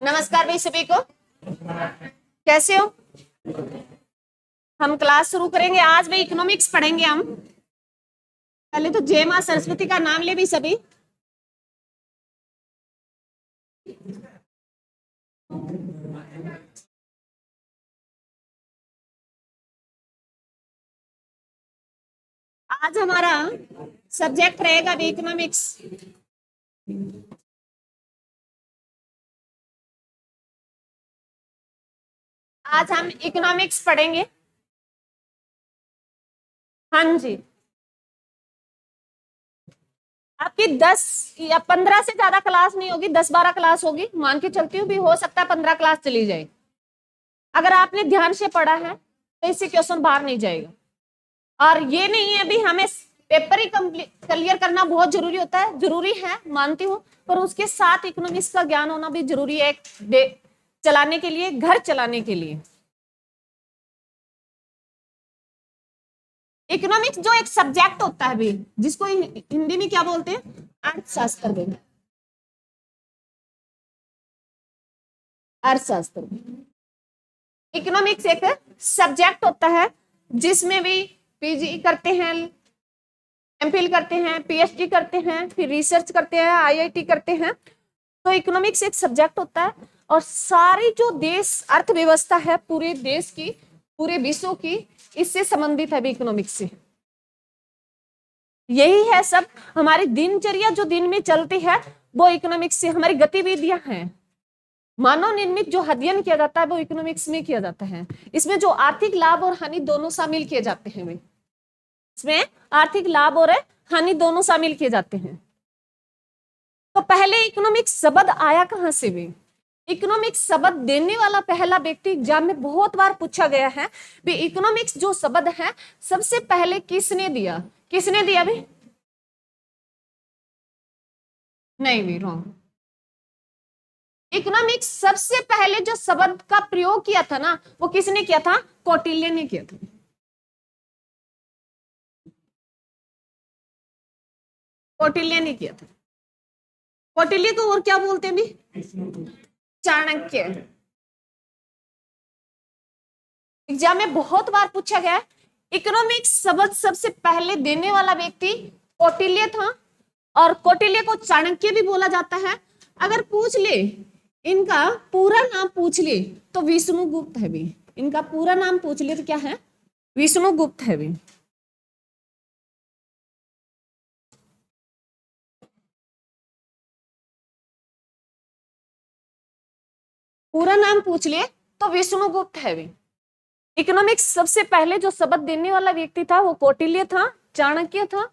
नमस्कार भाई सभी को। कैसे हो? हम क्लास शुरू करेंगे आज भाई। इकोनॉमिक्स पढ़ेंगे हम। पहले तो जय मां सरस्वती का नाम ले भी सभी। आज हमारा सब्जेक्ट रहेगा भी इकोनॉमिक्स। आज हम इकोनॉमिक्स पढ़ेंगे। हाँ जी। आपकी 10 या 15 से ज्यादा क्लास नहीं होगी, 10-12 क्लास होगी। मान के चलती हूँ भी हो सकता है 15 क्लास चली जाए। अगर आपने ध्यान से पढ़ा है तो इससे क्वेश्चन बाहर नहीं जाएगा। और ये नहीं है भी हमें पेपर ही क्लियर करना बहुत जरूरी होता है, जरूरी है मानती हूँ, पर उसके साथ इकोनॉमिक्स का ज्ञान होना भी जरूरी है एक चलाने के लिए, घर चलाने के लिए। इकोनॉमिक्स जो एक सब्जेक्ट होता है भी, जिसको हिंदी में क्या बोलते हैं, अर्थशास्त्र में। अर्थशास्त्र। इकोनॉमिक्स एक सब्जेक्ट होता है जिसमें भी पीजी करते हैं, एमफिल करते हैं, पीएचडी करते हैं, फिर रिसर्च करते हैं, आईआईटी करते हैं। तो इकोनॉमिक्स एक सब्जेक्ट होता है और सारी जो देश अर्थव्यवस्था है पूरे देश की, पूरे विश्व की, इससे संबंधित है भी इकोनॉमिक्स से। यही है सब हमारी दिनचर्या जो दिन में चलती है वो इकोनॉमिक्स से। हमारी गतिविधियां हैं, मानव निर्मित जो अध्ययन किया जाता है वो इकोनॉमिक्स में किया जाता है। इसमें जो आर्थिक लाभ और हानि दोनों शामिल किए जाते हैं। इसमें आर्थिक लाभ और हानि दोनों शामिल किए जाते हैं। तो पहले इकोनॉमिक्स शब्द आया कहां से भी? इकोनॉमिक्स शब्द देने वाला पहला व्यक्ति एग्जाम में बहुत बार पूछा गया है भी। इकोनॉमिक्स जो शब्द है सबसे पहले किसने दिया? किसने दिया भी? नहीं भी, रॉन्ग। इकोनॉमिक्स सबसे पहले जो शब्द का प्रयोग किया था ना, वो किसने किया था? कौटिल्य ने किया था। कौटिल्य ने किया था। कौटिल्य को और क्या बोलते हैं भी? चाणक्य। एग्जाम में बहुत बार पूछा गया। इकोनॉमिक्स शब्द सबसे पहले देने वाला व्यक्ति कौटिल्य था और कौटिल्य को चाणक्य भी बोला जाता है। अगर पूछ ले, इनका पूरा नाम पूछ ले तो विष्णुगुप्त है भी। इनका पूरा नाम पूछ ले तो क्या है? विष्णुगुप्त है भी। पूरा नाम पूछ ले तो विष्णुगुप्त है भी। इकोनॉमिक्स सबसे पहले जो शब्द देने वाला व्यक्ति था वो कौटिल्य था, चाणक्य था।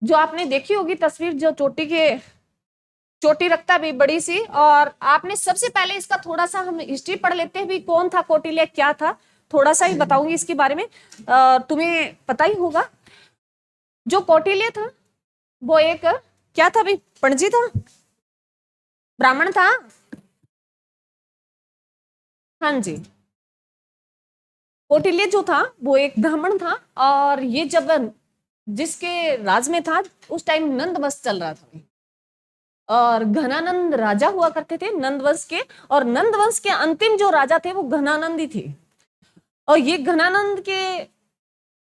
जो आपने देखी होगी तस्वीर, जो चोटी रखता भी बड़ी सी। और आपने सबसे पहले इसका थोड़ा सा हम हिस्ट्री पढ़ लेते हैं भी, कौन था कौटिल्य, क्या था। थोड़ा सा ही बताऊंगी इसके बारे में, तुम्हें पता ही होगा। जो कौटिल्य था वो एक क्या था भी? पणजी था, ब्राह्मण था। हाँ जी। कौटिल्य जो था वो एक ब्राह्मण था और ये जब जिसके राज में था उस टाइम नंद वंश चल रहा था और घनानंद राजा हुआ करते थे नंद वंश के। और नंद वंश के अंतिम जो राजा थे वो घनानंद ही थे। और ये घनानंद के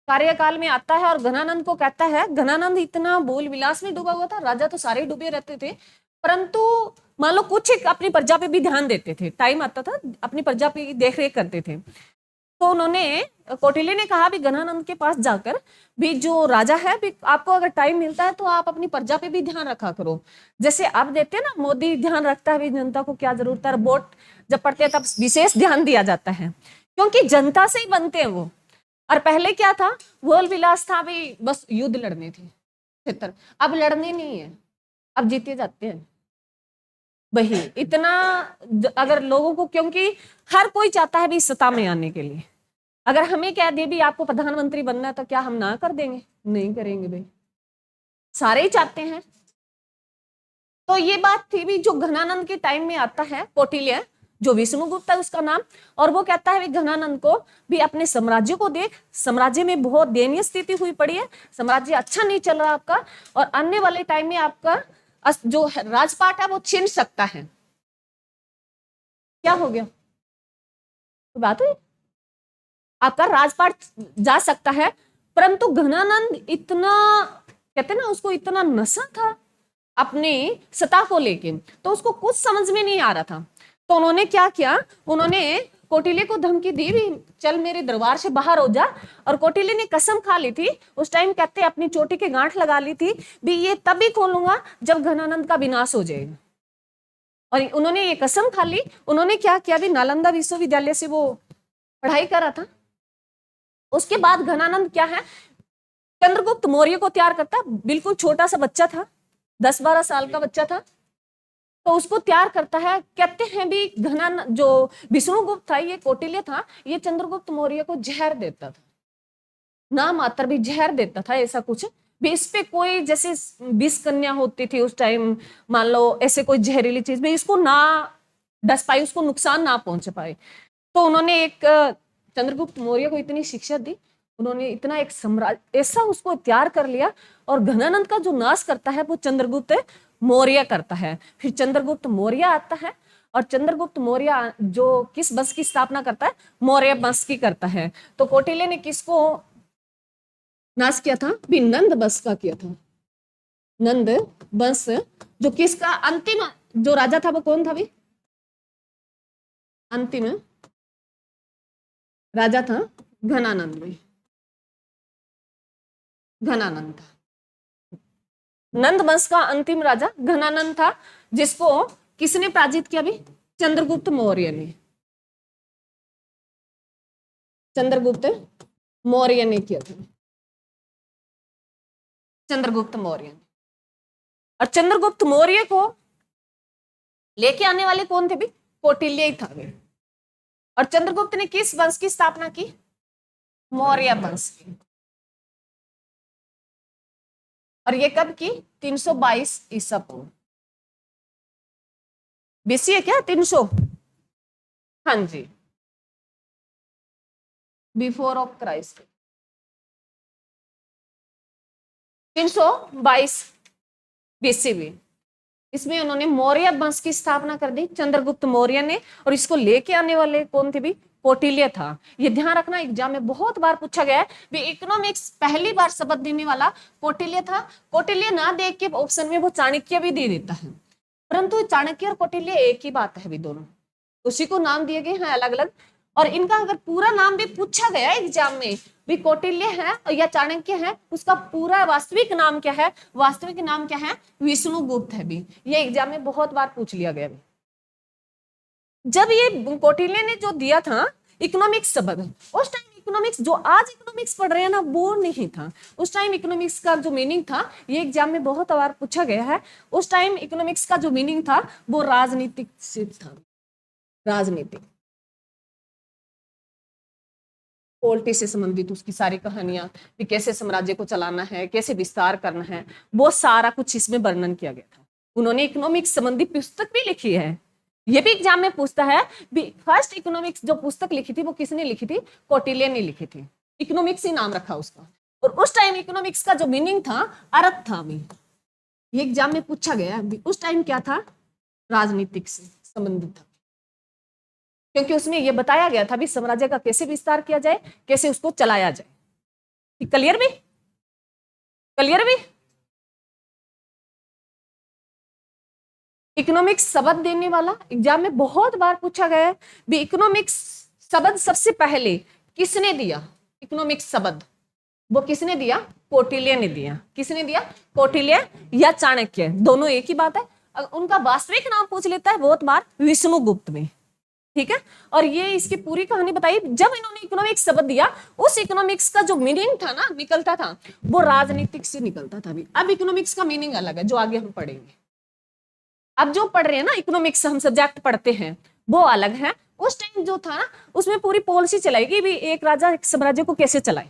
कार्यकाल में आता है और घनानंद को कहता है, घनानंद इतना बोल विलास में डूबा हुआ था, राजा तो सारे डूबे रहते थे, परंतु मान लो कुछ एक अपनी प्रजा पे भी ध्यान देते थे। टाइम आता था अपनी प्रजा पे देख रेख करते थे। तो उन्होंने, कौटिल्य ने कहा भी घनानंद के पास जाकर भी, जो राजा है भी, आपको अगर टाइम मिलता है तो आप अपनी प्रजा पे भी ध्यान रखा करो। जैसे अब देखते हैं ना, मोदी ध्यान रखता है भी जनता को क्या जरूरत है, वोट जब पड़ते हैं तब विशेष ध्यान दिया जाता है क्योंकि जनता से ही बनते हैं वो। और पहले क्या था? भोल विलास था भी, बस युद्ध लड़ने थे क्षेत्र। अब लड़ने नहीं है, अब जीते जाते हैं। वही इतना अगर लोगों को, क्योंकि हर कोई चाहता है भी सत्ता में आने के लिए। अगर हमें कह दे भी आपको प्रधानमंत्री बनना है तो क्या हम ना कर देंगे? नहीं करेंगे भाई, सारे ही चाहते हैं। तो ये बात थी भी। जो घनानंद के टाइम में आता है कौटिल्य, जो विष्णुगुप्त है उसका नाम, और वो कहता है घनानंद को भी अपने साम्राज्य को देख, साम्राज्य में बहुत दयनीय स्थिति हुई पड़ी है, साम्राज्य अच्छा नहीं चल रहा आपका, और आने वाले टाइम में आपका जो राजपाट है वो छिन सकता है। क्या हो गया? तो बात हुई, आपका राजपाट जा सकता है, परंतु घनानंद इतना, कहते ना उसको इतना नशा था अपनी सत्ता को लेके, तो उसको कुछ समझ में नहीं आ रहा था। तो उन्होंने क्या किया, उन्होंने कौटिल्य को धमकी दी भी चल मेरे दरबार से बाहर हो जा। और कौटिल्य ने कसम खा ली थी उस टाइम, कहते अपनी चोटी के गांठ लगा ली थी भी ये तभी खोलूंगा जब घनानंद का विनाश हो जाएगा। और उन्होंने ये कसम खा ली। उन्होंने क्या किया, भी नालंदा विश्वविद्यालय से वो पढ़ाई कर रहा था। उसके बाद घनानंद क्या है, चंद्रगुप्त मौर्य को तैयार करता, बिल्कुल छोटा सा बच्चा था, 10-12 साल का बच्चा था, तो उसको तैयार करता है। कहते हैं भी घनानंद जो विष्णुगुप्त था, ये कौटिल्य था, ये चंद्रगुप्त मौर्य को जहर देता था, ना मात्र भी जहर देता था, ऐसा कुछ भी इस पे कोई, जैसे विष कन्या होती थी उस टाइम, मान लो ऐसे कोई जहरीली चीज भी इसको ना डस पाई, उसको नुकसान ना पहुंच पाए। तो उन्होंने एक चंद्रगुप्त मौर्य को इतनी शिक्षा दी, उन्होंने इतना एक साम्राज्य ऐसा उसको तैयार कर लिया। और घनानंद का जो नाश करता है वो चंद्रगुप्त मौर्य करता है। फिर चंद्रगुप्त मौर्य आता है, और चंद्रगुप्त मौर्य जो किस वंश की स्थापना करता है, मौर्य वंश की करता है। तो कौटिल्य ने किसको नाश किया था, भी नंद वंश का किया था। नंद वंश जो किसका अंतिम जो राजा था वो कौन था भी, अंतिम राजा था घनानंद में, घनानंद था। नंद वंश का अंतिम राजा घनानंद था, जिसको किसने पराजित किया भी, चंद्रगुप्त मौर्य ने, चंद्रगुप्त मौर्य ने किया था, चंद्रगुप्त मौर्य ने। और चंद्रगुप्त मौर्य को लेके आने वाले कौन थे भी, कौटिल्य ही था भी। और चंद्रगुप्त ने किस वंश की स्थापना की, मौर्य वंश की। और ये कब की, 322 ईसा पूर्व, बीसी है क्या 300, हाँ जी, बिफोर ऑफ क्राइस्ट, 322 बीसी भी। इसमें उन्होंने मौर्य वंश की स्थापना कर दी, चंद्रगुप्त मौर्य ने। और इसको लेके आने वाले कौन थे भी, कौटिल्य था। ये ध्यान रखना, एग्जाम में बहुत बार पूछा गया है भी, इकोनॉमिक्स पहली बार शब्द देने वाला कौटिल्य था। कौटिल्य ना देख के ऑप्शन में वो चाणक्य भी दे देता है, परंतु चाणक्य और कौटिल्य एक ही बात है भी, दोनों उसी को नाम दिए गए हैं अलग अलग। और इनका अगर पूरा नाम भी पूछा गया एग्जाम में भी, कौटिल्य है या चाणक्य है, उसका पूरा वास्तविक नाम क्या है, वास्तविक नाम क्या है, विष्णुगुप्त है भी। ये एग्जाम में बहुत बार पूछ लिया गया भी। जब ये कौटिल्य ने जो दिया था इकोनॉमिक्स शब्द, उस टाइम इकोनॉमिक्स जो आज इकोनॉमिक्स पढ़ रहे हैं ना, वो नहीं था। उस टाइम इकोनॉमिक्स का जो मीनिंग था, ये एग्जाम में बहुत बार पूछा गया है, उस टाइम इकोनॉमिक्स का जो मीनिंग था वो राजनीतिक से था, राजनीतिक, पॉलिटिक्स से संबंधित उसकी सारी कहानियां भी, कैसे साम्राज्य को चलाना है, कैसे विस्तार करना है, वो सारा कुछ इसमें वर्णन किया गया था। उन्होंने इकोनॉमिक्स संबंधी पुस्तक भी लिखी है। ये भी एग्जाम में पूछता है भी, फर्स्ट इकोनॉमिक्स जो पुस्तक लिखी थी वो किसने लिखी थी, कौटिल्य ने लिखी थी। इकोनॉमिक्स ही नाम रखा उसका। और उस टाइम इकोनॉमिक्स का जो मीनिंग था, अर्थ था भी। ये एग्जाम में पूछा गया उस टाइम क्या था, राजनीतिक से संबंधित था, क्योंकि उसमें यह बताया गया था भी साम्राज्य का कैसे विस्तार किया जाए, कैसे उसको चलाया जाए। क्लियर भी, क्लियर भी। इकोनॉमिक्स शब्द देने वाला एग्जाम में बहुत बार पूछा गया है भी, इकोनॉमिक्स शब्द सबसे पहले किसने दिया, इकोनॉमिक्स शब्द वो किसने दिया, कौटिल्य ने दिया। किसने दिया, कौटिल्य या चाणक्य, दोनों एक ही बात है। उनका वास्तविक नाम पूछ लेता है बहुत बार, विष्णुगुप्त में, ठीक है। और ये इसकी पूरी कहानी बताई, जब इन्होंने इकोनॉमिक्स शब्द दिया, उस इकोनॉमिक्स का जो मीनिंग था ना, निकलता था, वो राजनीतिक से निकलता था भी। अब इकोनॉमिक्स का मीनिंग अलग है, जो आगे हम पढ़ेंगे। अब जो पढ़ रहे हैं ना इकोनॉमिक्स, हम सब्जेक्ट पढ़ते हैं, वो अलग है। उस टाइम जो था ना, उसमें पूरी पॉलिसी चलाएगी भी, एक राजा एक साम्राज्य को कैसे चलाए,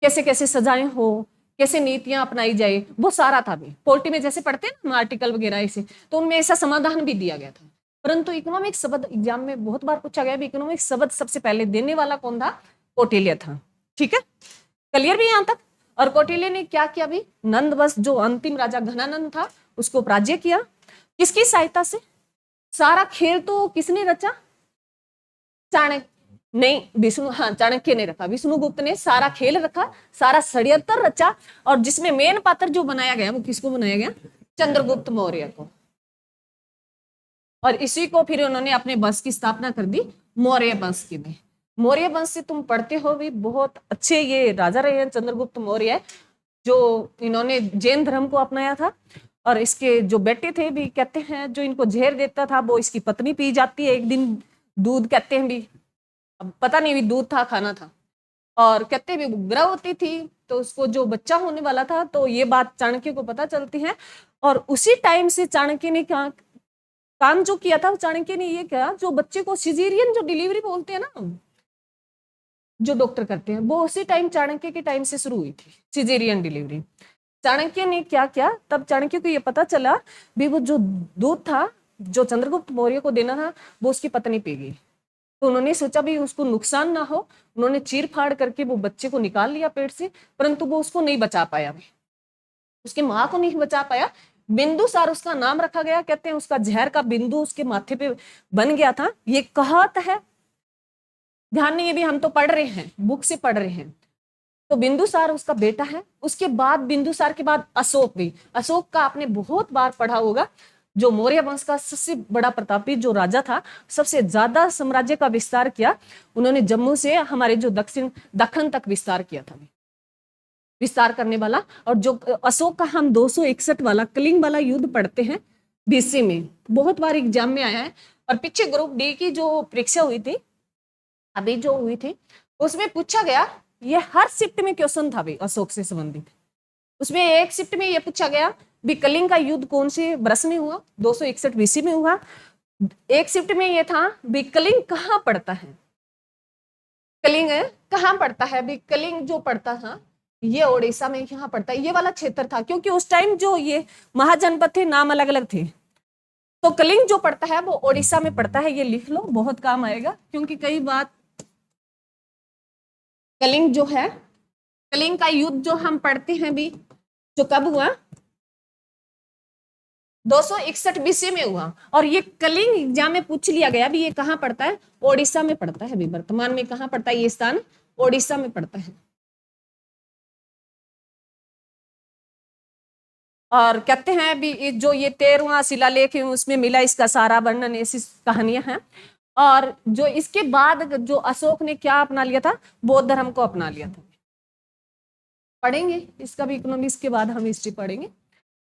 कैसे कैसे सजाएं हो, कैसे नीतियां अपनाई जाए, वो सारा था भी। पॉलिटी में जैसे पढ़ते हैं ना आर्टिकल वगैरह ऐसे, तो उनमें ऐसा समाधान भी दिया गया था। परंतु इकोनॉमिक्स शब्द एग्जाम में बहुत बार पूछा गया भी, इकोनॉमिक्स शब्द सबसे पहले देने वाला कौन था, कौटिल्य था। ठीक है, क्लियर भी यहां तक। और कौटिल्य ने क्या किया भी, नंद वंश जो अंतिम राजा घनानंद था, उसको पराजय किया। किसकी सहायता से, सारा खेल तो किसने रचा? चाणक्य नहीं, विष्णु, हाँ चाणक्य ने रखा, विष्णुगुप्त ने सारा खेल रखा, सारा षड्यंत्र रचा, और जिसमें मेन पात्र जो बनाया गया वो किसको बनाया गया? चंद्रगुप्त मौर्य को। और इसी को फिर उन्होंने अपने वंश की स्थापना कर दी, मौर्य वंश की में। मौर्य वंश से तुम पढ़ते हो भी, बहुत अच्छे ये राजा रहे हैं चंद्रगुप्त मौर्य, जो इन्होंने जैन धर्म को अपनाया था। और इसके जो बेटे थे भी, कहते हैं जो इनको जहर देता था वो इसकी पत्नी पी जाती है एक दिन, दूध कहते हैं भी, अब पता नहीं भी दूध था खाना था, और कहते भी गर्भवती थी, तो उसको जो बच्चा होने वाला था, तो ये बात चाणक्य को पता चलती है। और उसी टाइम से चाणक्य ने क्या काम जो किया था, चाणक्य ने ये किया, जो बच्चे को सिजेरियन जो डिलीवरी बोलते हैं ना, जो डॉक्टर करते हैं, वो उसी टाइम चाणक्य के टाइम से शुरू हुई थी सिजेरियन डिलीवरी। चाणक्य ने क्या किया, तब चाणक्य को ये पता चला भी वो जो दूध था जो चंद्रगुप्त मौर्य को देना था, वो उसकी पत्नी पी गई। तो उन्होंने सोचा भी उसको नुकसान ना हो, उन्होंने चीर फाड़ करके वो बच्चे को निकाल लिया पेट से, परंतु वो उसको नहीं बचा पाया, उसकी माँ को नहीं बचा पाया। बिंदुसार उसका नाम रखा गया, कहते हैं उसका जहर का बिंदु उसके माथे पे बन गया था, ये कहावत है, ध्यान नहीं है भी, हम तो पढ़ रहे हैं, बुक से पढ़ रहे हैं। तो बिंदुसार उसका बेटा है। उसके बाद बिंदुसार के बाद अशोक भी, अशोक का आपने बहुत बार पढ़ा होगा, जो मौर्य वंश का सबसे बड़ा प्रतापी जो राजा था, सबसे ज्यादा साम्राज्य का विस्तार किया उन्होंने, जम्मू से हमारे जो दक्षिण तक विस्तार किया था, विस्तार करने वाला। और जो अशोक का हम 261 वाला कलिंग वाला युद्ध पढ़ते हैं बीसी में, बहुत बार एग्जाम में आया है। और पीछे ग्रुप डी की जो परीक्षा हुई थी अभी जो हुई थी, उसमें पूछा गया, ये हर शिफ्ट में क्वेश्चन था भाई अशोक से संबंधित। उसमें एक शिफ्ट में ये पूछा गया भी कलिंग का युद्ध कौन से वर्ष में हुआ, 261 बीसी में हुआ। एक शिफ्ट में ये था भी कलिंग कहाँ पड़ता है, कलिंग कहाँ पड़ता है भी, कलिंग जो पड़ता था ये उड़ीसा में यहाँ पड़ता है, ये वाला क्षेत्र था, क्योंकि उस टाइम जो ये महाजनपद थे नाम अलग अलग थे। तो कलिंग जो पड़ता है वो उड़ीसा में पड़ता है, ये लिख लो, बहुत काम आएगा, क्योंकि कई बात कलिंग जो है, कलिंग का युद्ध जो हम पढ़ते हैं भी, जो कब हुआ, 261 बीसी में हुआ। और ये कलिंग एग्जाम में पूछ लिया गया भी, ये कहाँ पड़ता है, ओडिशा में पड़ता है भी, वर्तमान में कहाँ पड़ता है ये स्थान, ओडिशा में पड़ता है। और कहते हैं भी जो ये 13वां शिलालेख है उसमें मिला इसका सारा वर्णन, ऐसी कहानियां हैं। और जो इसके बाद जो अशोक ने क्या अपना लिया था, बौद्ध धर्म को अपना लिया था। पढ़ेंगे इसका भी, इकोनॉमिक्स के बाद हम हिस्ट्री पढ़ेंगे,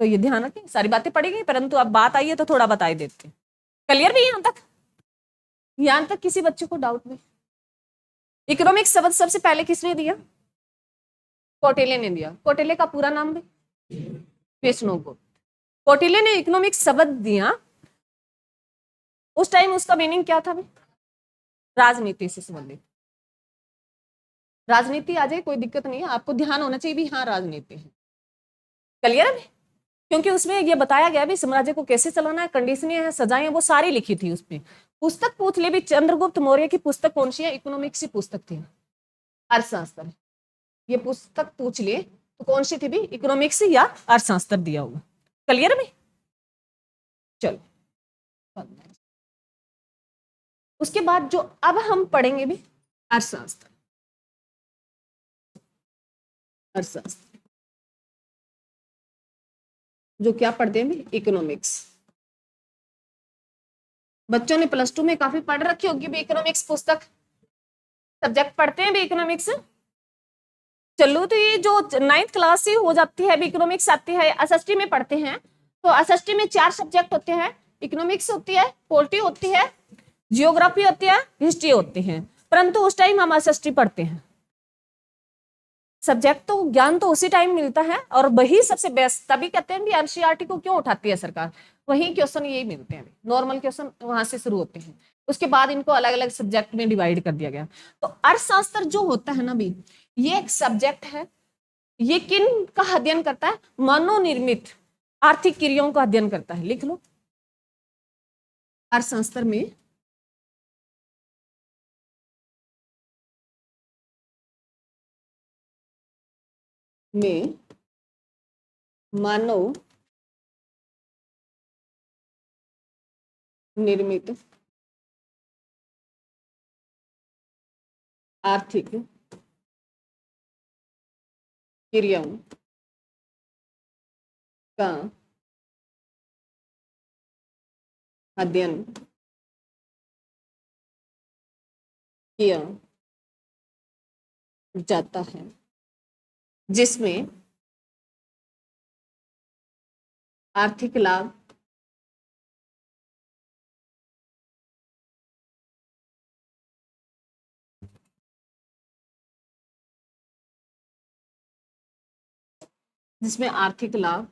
तो ये ध्यान रखें, सारी बातें पढ़ेंगे, परंतु अब बात आई है तो थोड़ा बता ही देते हैं। क्लियर भी यहाँ तक, यहाँ तक किसी बच्चे को डाउट नहीं? इकोनॉमिक्स शब्द सबसे पहले किसने दिया? कौटिल्य ने दिया। कौटिल्य का पूरा नाम भी विष्णुगुप्त। कौटिल्य ने इकोनॉमिक्स शब्द दिया, उस टाइम उसका मीनिंग क्या था? राजनीति से संबंधित, राजनीति आ जाए कोई दिक्कत नहीं है, आपको ध्यान होना चाहिए भी हाँ राजनीति है। क्लियर है? क्योंकि उसमें ये बताया गया भी साम्राज्य को कैसे चलाना है, कंडीशनें हैं, सजाएं, वो सारी लिखी थी उसमें। पुस्तक पूछ ले भी, चंद्रगुप्त मौर्य की पुस्तक कौन सी है, इकोनॉमिक्स की पुस्तक थी, अर्थशास्त्र। ये पुस्तक पूछ ले तो कौन सी थी भी, इकोनॉमिक्स या अर्थशास्त्र दिया होगा। क्लियर में? चलो, उसके बाद जो अब हम पढ़ेंगे भी अर्थशास्त्र, अर्थशास्त्र जो क्या पढ़ते हैं भी, इकोनॉमिक्स। बच्चों ने +2 में काफी पढ़ रखी होगी भी इकोनॉमिक्स पुस्तक, सब्जेक्ट पढ़ते हैं भी इकोनॉमिक्स। चलो, तो ये जो 9th क्लास से हो जाती है, इकोनॉमिक्स आती है, एसएसटी में पढ़ते हैं, तो एसएसटी में 4 सब्जेक्ट होते हैं, इकोनॉमिक्स होती है, पॉलिटी होती है, जियोग्राफी होती है, हिस्ट्री होती है, परंतु उस टाइम हम एसएसटी पढ़ते हैं। सब्जेक्ट तो ज्ञान तो उसी टाइम मिलता है, और वही सबसे बेस्ट, तभी कहते हैं भी एनसीईआरटी को क्यों उठाती है सरकार, वही क्वेश्चन यही मिलते हैं, नॉर्मल क्वेश्चन वहां से शुरू होते हैं, उसके बाद इनको अलग अलग सब्जेक्ट में डिवाइड कर दिया गया। तो अर्थशास्त्र जो होता है ना भी, ये एक सब्जेक्ट है, ये किन का अध्ययन करता है, मनोनिर्मित आर्थिक क्रियाओं का अध्ययन करता है, लिख लो अर्थशास्त्र में मानव निर्मित आर्थिक क्रियाओं का अध्ययन किया जाता है, जिसमें आर्थिक लाभ जिसमें आर्थिक लाभ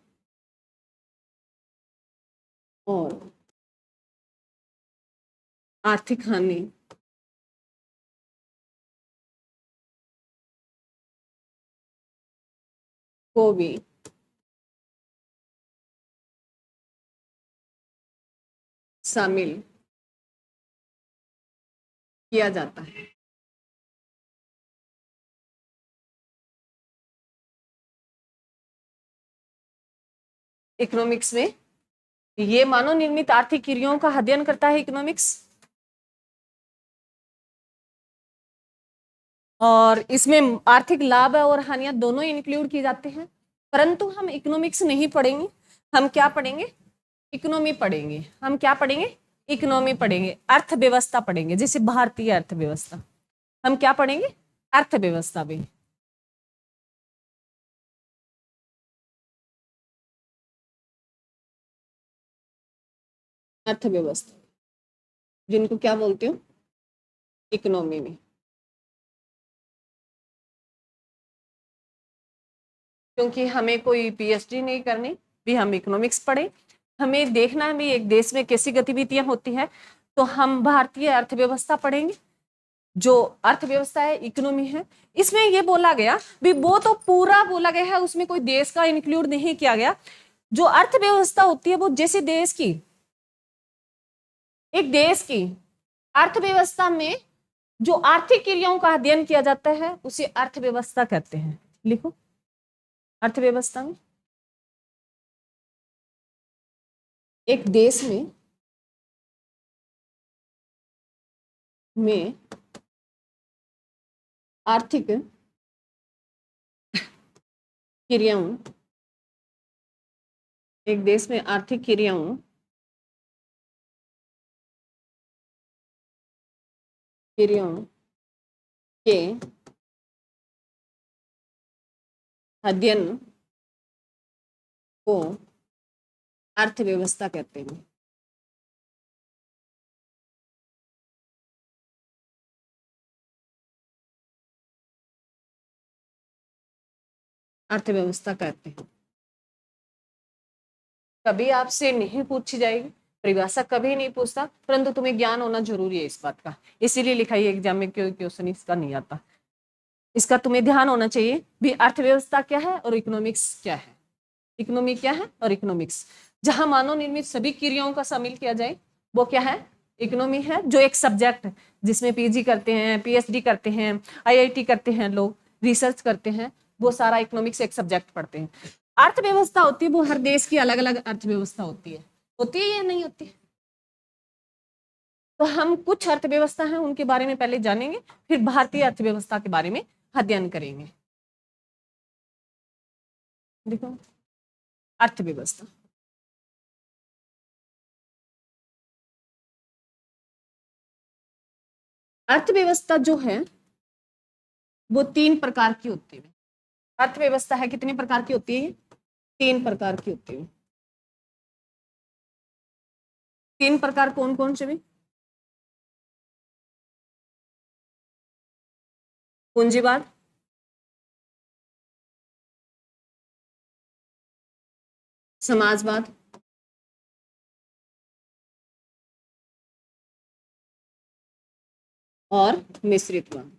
और आर्थिक हानि को भी शामिल किया जाता है। इकोनॉमिक्स में ये मानव निर्मित आर्थिक क्रियाओं का अध्ययन करता है इकोनॉमिक्स, और इसमें आर्थिक लाभ और हानियां दोनों इंक्लूड किए जाते हैं। परंतु हम इकोनॉमिक्स नहीं पढ़ेंगे, हम क्या पढ़ेंगे? इकोनॉमी पढ़ेंगे। हम क्या पढ़ेंगे? इकोनॉमी पढ़ेंगे, अर्थव्यवस्था पढ़ेंगे, जैसे भारतीय अर्थव्यवस्था। हम क्या पढ़ेंगे? अर्थव्यवस्था भी। अर्थव्यवस्था जिनको क्या बोलते हो? इकोनॉमी में। क्योंकि हमें कोई पीएचडी नहीं करनी भी, हम इकोनॉमिक्स पढ़े, हमें देखना है भी एक देश में कैसी गतिविधियां होती है, तो हम भारतीय अर्थव्यवस्था पढ़ेंगे। जो अर्थव्यवस्था है, इकोनॉमी है, इसमें ये बोला गया भी, वो तो पूरा बोला गया है, उसमें कोई देश का इंक्लूड नहीं किया गया। जो अर्थव्यवस्था होती है वो जैसे देश की, एक देश की अर्थव्यवस्था में जो आर्थिक क्रियाओं का अध्ययन किया जाता है उसे अर्थव्यवस्था कहते हैं। लिखो, अर्थव्यवस्था में एक देश में आर्थिक क्रियाओं, एक देश में आर्थिक क्रियाओं के अध्ययन को अर्थव्यवस्था कहते हैं। अर्थव्यवस्था कहते हैं। कभी आपसे नहीं पूछी जाएगी, परिभाषा कभी नहीं पूछता, परंतु तुम्हें ज्ञान होना जरूरी है इस बात का, इसीलिए लिखा है एग्जाम में क्यों क्वेश्चन इसका नहीं आता। इसका तुम्हें ध्यान होना चाहिए भी, अर्थव्यवस्था क्या है और इकोनॉमिक्स क्या है। इकोनॉमी क्या है और इकोनॉमिक्स, जहां मानव निर्मित सभी क्रियाओं का शामिल किया जाए वो क्या है? इकोनॉमी है। जो एक सब्जेक्ट जिसमें पीजी करते हैं, पीएचडी करते हैं, आईआईटी करते हैं, लोग रिसर्च करते हैं, वो सारा इकोनॉमिक्स एक सब्जेक्ट पढ़ते हैं। अर्थव्यवस्था होती है वो हर देश की अलग अलग अर्थव्यवस्था होती है या नहीं होती? तो हम कुछ अर्थव्यवस्था है उनके बारे में पहले जानेंगे, फिर भारतीय अर्थव्यवस्था के बारे में अध्ययन करेंगे। देखो, अर्थव्यवस्था, अर्थव्यवस्था जो है वो 3 प्रकार की होती है। अर्थव्यवस्था है कितने प्रकार की होती है? 3 प्रकार की होती है। 3 प्रकार कौन कौन से भी? पूंजीवाद, समाजवाद, और मिश्रितवाद।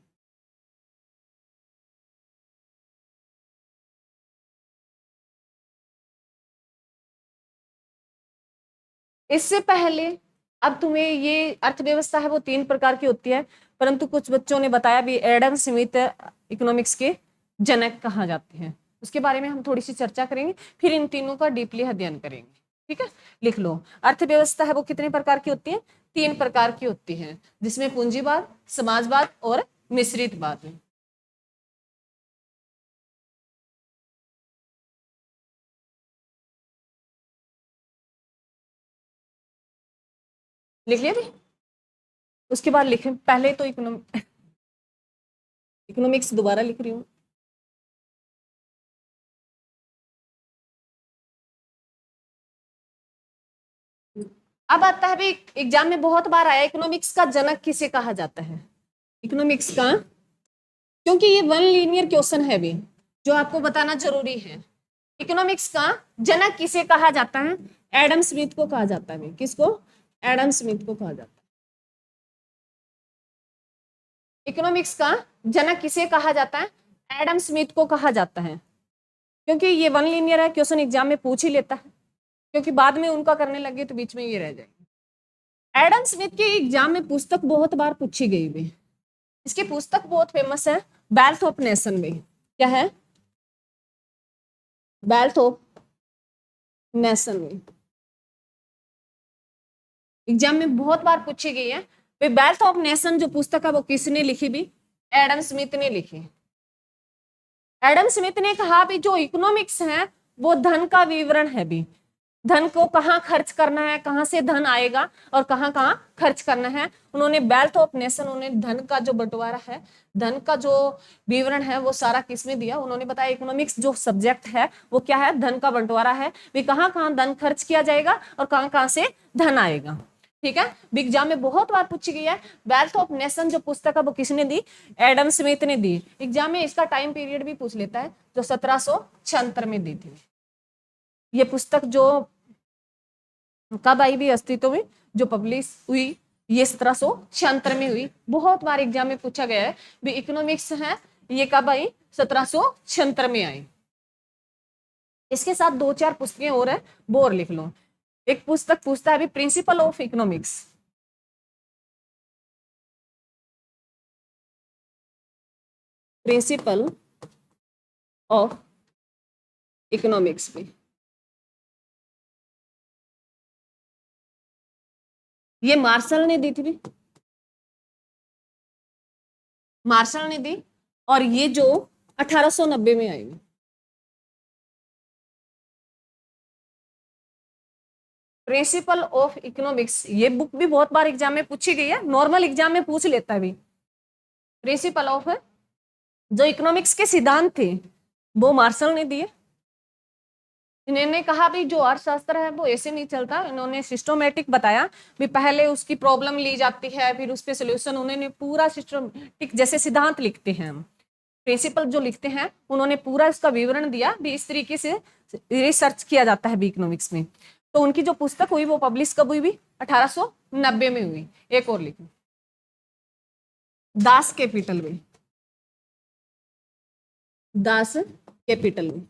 इससे पहले, अब तुम्हें ये अर्थव्यवस्था है वो 3 प्रकार की होती है, परंतु कुछ बच्चों ने बताया भी एडम स्मिथ इकोनॉमिक्स के जनक कहा जाते हैं। उसके बारे में हम थोड़ी सी चर्चा करेंगे, फिर इन तीनों का डीपली अध्ययन करेंगे। ठीक है, लिख लो। अर्थव्यवस्था है वो कितने प्रकार की होती है? 3 प्रकार की होती है, जिसमें पूंजीवाद, समाजवाद और मिश्रितवाद है। लिख लिया भी? उसके बाद लिखें, पहले तो इकोनॉमिक्स दोबारा लिख रही हूँ। अब आता है भी, एग्जाम में बहुत बार आया, इकोनॉमिक्स का जनक किसे कहा जाता है? इकोनॉमिक्स का, क्योंकि ये वन लीनियर क्वेश्चन है भी, जो आपको बताना जरूरी है। इकोनॉमिक्स का जनक किसे कहा जाता है? एडम स्मिथ को कहा जाता है। किसको? एडम स्मिथ को कहा जाता है। इकोनॉमिक्स का जनक किसे कहा जाता है? एडम स्मिथ को कहा जाता है। क्योंकि ये वन लीनियर है, क्वेश्चन एग्जाम में पूछ ही लेता है, क्योंकि बाद में उनका करने लगे तो बीच में ये रह जाएगी। एडम स्मिथ की एग्जाम में पुस्तक बहुत बार पूछी गई भी। इसकी पुस्तक बहुत फेमस है, वेल्थ ऑफ नेशन में। क्या है? वेल्थ ऑफ नेशन में एग्जाम में बहुत बार पूछी गई है। वेल्थ ऑफ नेशन जो पुस्तक है वो किसने लिखी भी? एडम स्मिथ ने लिखी। एडम स्मिथ ने कहा भी जो इकोनॉमिक्स है वो धन का विवरण है भी, धन को कहाँ खर्च करना है, कहाँ से धन आएगा और कहाँ कहाँ खर्च करना है। उन्होंने वेल्थ ऑफ नेशन, उन्होंने धन का जो बंटवारा है, धन का जो विवरण है वो सारा किसमें दिया? उन्होंने बताया इकोनॉमिक्स जो सब्जेक्ट है वो क्या है? धन का बंटवारा है भी, कहाँ कहाँ धन खर्च किया जाएगा और कहाँ कहाँ से धन आएगा। ठीक है, एग्जाम में बहुत बार पूछी गई है। वेल्थ ऑफ नेशन जो पुस्तक है वो किसने दी? एडम स्मिथ ने दी। एग्जाम में इसका टाइम पीरियड भी पूछ लेता है, जो 1776 में दी थी। ये पुस्तक जो कब आई भी अस्तित्व में, जो पब्लिश हुई, ये 1776 में हुई। बहुत बार एग्जाम में पूछा गया है भी इकोनॉमिक्स है ये कब आई? 1776 में आई। इसके साथ 2-4 पुस्तकें और है, वो और लिख लो। एक पुस्तक पूछता है भी principle of economics, principle of economics में। ये मार्शल ने दी थी भी, मार्शल ने दी। और ये जो 1890 में आई, प्रिंसिपल ऑफ इकोनॉमिक्स, ये बुक भी बहुत बार एग्जाम में पूछी गई है, नॉर्मल एग्जाम में पूछ लेता है भी। प्रिंसिपल ऑफ, जो इकोनॉमिक्स के सिद्धांत थे वो मार्शल ने दिए। इन्होंने कहा भी जो अर्थशास्त्र है वो ऐसे नहीं चलता, इन्होंने सिस्टमेटिक बताया भी, पहले उसकी प्रॉब्लम ली जाती है, फिर उस पर सोल्यूशन, उन्होंने पूरा सिस्टमेटिक, जैसे सिद्धांत लिखते हैं हम, प्रिंसिपल जो लिखते हैं, उन्होंने पूरा इसका विवरण दिया भी। इस तरीके से रिसर्च किया जाता है भी इकोनॉमिक्स में। तो उनकी जो पुस्तक हुई वो पब्लिश कब हुई भी? 1890 में हुई। एक और लिखो, दास कैपिटल में, दास कैपिटल में।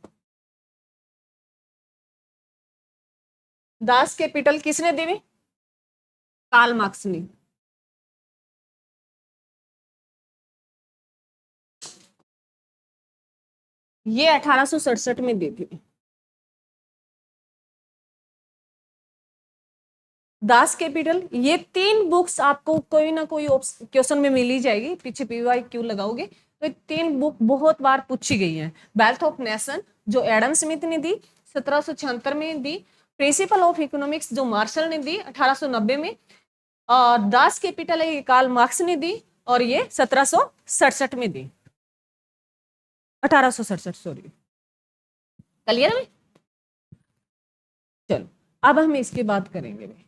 दास कैपिटल किसने दी? कार्ल मार्क्स ने। ये 1867 में दी थी। दास कैपिटल, ये 3 बुक्स आपको कोई ना कोई क्वेश्चन में मिल ही जाएगी, पीछे PYQ लगाओगे तो 3 बुक बहुत बार पूछी गई है। वेल्थ ऑफ नेशन जो एडम स्मिथ ने दी 1776 में दी, प्रिंसिपल ऑफ इकोनॉमिक्स जो मार्शल ने दी 1890 में, और दास कैपिटल है कार्ल मार्क्स ने दी, और ये 1767 में दी, 1867, सॉरी। क्लियर है? चलो अब हम इसकी बात करेंगे भाई।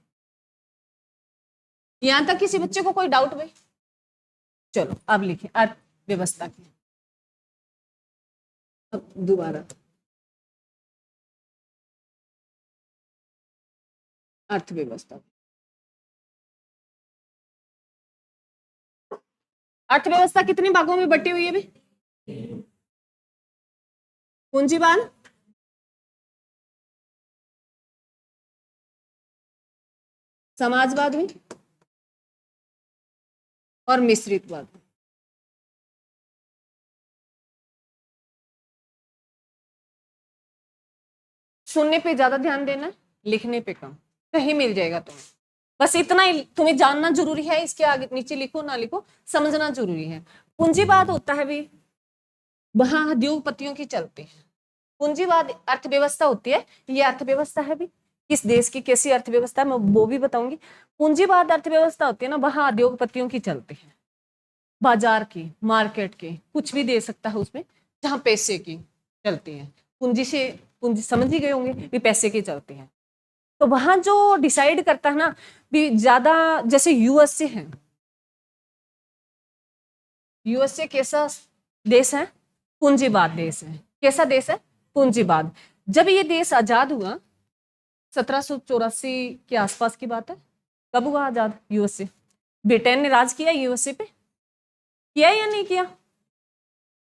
यहां तक किसी बच्चे को कोई डाउट भाई? चलो अब लिखें अर्थव्यवस्था की। अब दोबारा अर्थव्यवस्था, अर्थव्यवस्था कितने भागों में बटी हुई है भी? पूंजीवाद, समाजवाद में, और मिश्रितवाद। सुनने पे ज्यादा ध्यान देना, लिखने पे कम, कहीं मिल जाएगा तुम्हें। बस इतना ही तुम्हें जानना जरूरी है, इसके आगे नीचे लिखो ना लिखो, समझना जरूरी है। पूंजीवाद होता है भी वहां उद्योगपतियों की चलती है। पूंजीवाद अर्थव्यवस्था होती है, ये अर्थव्यवस्था है भी किस देश की कैसी अर्थव्यवस्था है मैं वो भी बताऊंगी। पूंजीवाद अर्थव्यवस्था होती है ना, वहां उद्योगपतियों की चलती है, बाजार की, मार्केट की, कुछ भी दे सकता है उसमें, जहां पैसे की चलती है। पूंजी से, पूंजी समझ ही गए होंगे भी पैसे की चलती है। तो वहां जो डिसाइड करता है ना भी ज्यादा, जैसे यूएसए है, यूएसए कैसा देश है? पूंजीवाद देश है। कैसा देश है? पूंजीवाद। जब ये देश आजाद हुआ 1784 के आसपास की बात है, कब हुआ आजाद यूएसए? ब्रिटेन ने राज किया यूएसए पे, किया या नहीं किया?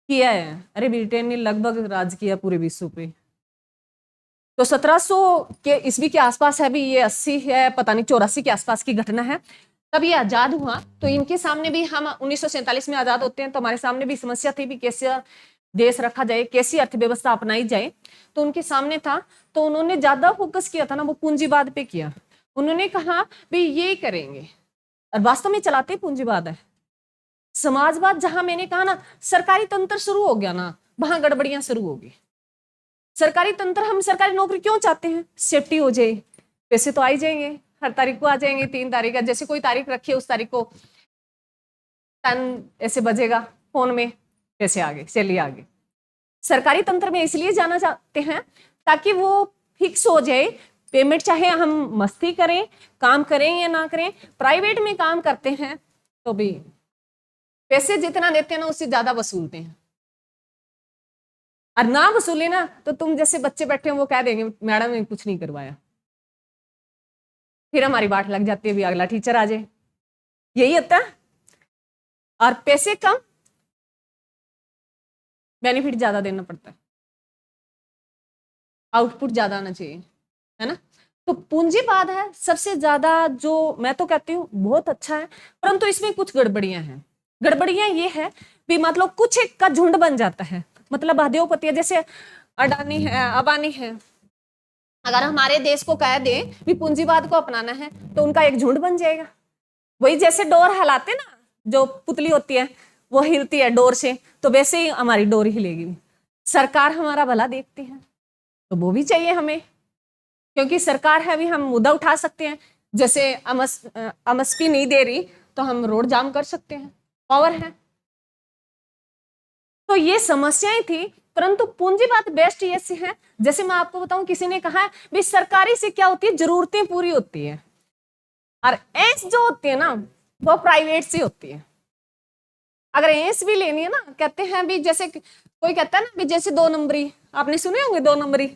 किया है। अरे ब्रिटेन ने लगभग राज किया पूरे विश्व पे। तो 1700 के ईस्वी के आसपास है भी, ये 80 है पता नहीं 84 के आसपास की घटना है। तब ये आजाद हुआ तो इनके सामने भी, हम 1947 में आजाद होते हैं तो हमारे सामने भी समस्या थी भी कैसे देश रखा जाए, कैसी अर्थव्यवस्था अपनाई जाए। तो उनके सामने था, तो उन्होंने ज्यादा फोकस किया था ना वो पूंजीवाद पे किया। उन्होंने कहा भी ये करेंगे, और वास्तव में चलाते पूंजीवाद है। समाजवाद, जहां मैंने कहा ना सरकारी तंत्र शुरू हो गया ना, वहां गड़बड़ियां शुरू होगी। सरकारी तंत्र, हम सरकारी नौकरी क्यों चाहते हैं? सेफ्टी हो जाए, पैसे तो आ ही जाएंगे, हर तारीख को आ जाएंगे, 3 तारीख का जैसे कोई तारीख रखी है उस तारीख को 10 ऐसे बजेगा फोन में, पैसे आ गए, चलिए आगे। सरकारी तंत्र में इसलिए जाना चाहते हैं ताकि वो फिक्स हो जाए पेमेंट, चाहे हम मस्ती करें, काम करें या ना करें। प्राइवेट में काम करते हैं तो भी पैसे जितना देते हैं ना उससे ज्यादा वसूलते हैं, और ना वसूले ना तो तुम जैसे बच्चे बैठे हो वो कह देंगे मैडम ने कुछ नहीं करवाया, फिर हमारी बाट लग जाती है भी अगला टीचर आ जाए, यही होता है। और पैसे कम, बेनिफिट ज्यादा देना पड़ता है, आउटपुट ज्यादा आना चाहिए, है ना। तो पूंजीवाद है सबसे ज्यादा, जो मैं तो कहती हूँ बहुत अच्छा है, परंतु इसमें कुछ गड़बड़ियां हैं। गड़बड़ियां ये है भी मतलब कुछ एक का झुंड बन जाता है, मतलब उद्योगपति है, जैसे अडानी है, अबानी है। अगर हमारे देश को कह दे भी पूंजीवाद को अपनाना है तो उनका एक झुंड बन जाएगा। वही जैसे डोर हिलाते ना, जो पुतली होती है वो हिलती है डोर से, तो वैसे ही हमारी डोर हिलेगी। सरकार हमारा भला देखती है तो वो भी चाहिए हमें, क्योंकि सरकार है भी, हम मुद्दा उठा सकते हैं। जैसे एमएसपी नहीं दे रही तो हम रोड जाम कर सकते हैं, पावर है। तो ये समस्याएं थी, परंतु पूंजीवाद बेस्ट ये से है। जैसे मैं आपको बताऊं, किसी ने कहा है भी सरकारी से क्या होती है, जरूरतें पूरी होती है, और ऐश जो होती है ना वो प्राइवेट से होती है। अगर ऐश भी लेनी है ना, कहते हैं भी, जैसे कोई कहता है ना भी जैसे 2 नंबरी, आपने सुने होंगे 2 नंबरी,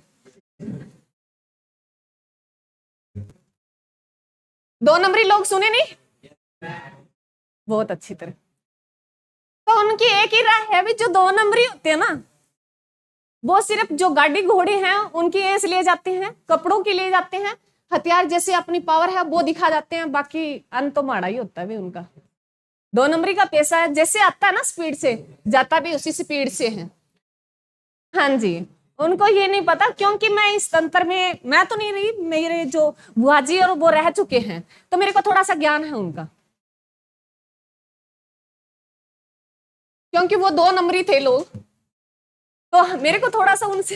2 नंबरी लोग सुने नहीं? बहुत अच्छी तरह। तो उनकी एक ही राय है भी जो 2 नंबरी होते हैं ना, वो सिर्फ जो गाड़ी घोड़े हैं उनकी ऐश ले जाते हैं, कपड़ों की ले जाते हैं, हथियार जैसे अपनी पावर है वो दिखा जाते हैं, बाकी अंत तो माड़ा ही होता है भी उनका। 2 नंबरी का पैसा है, जैसे आता है ना स्पीड से, जाता भी उसी स्पीड से है। हाँ जी, उनको ये नहीं पता, क्योंकि मैं इस तंत्र में, मैं तो नहीं रही, मेरे जो बुआ जी और वो रह चुके हैं, तो मेरे को थोड़ा सा ज्ञान है उनका, क्योंकि वो 2 नंबरी थे लोग। तो मेरे को थोड़ा सा उनसे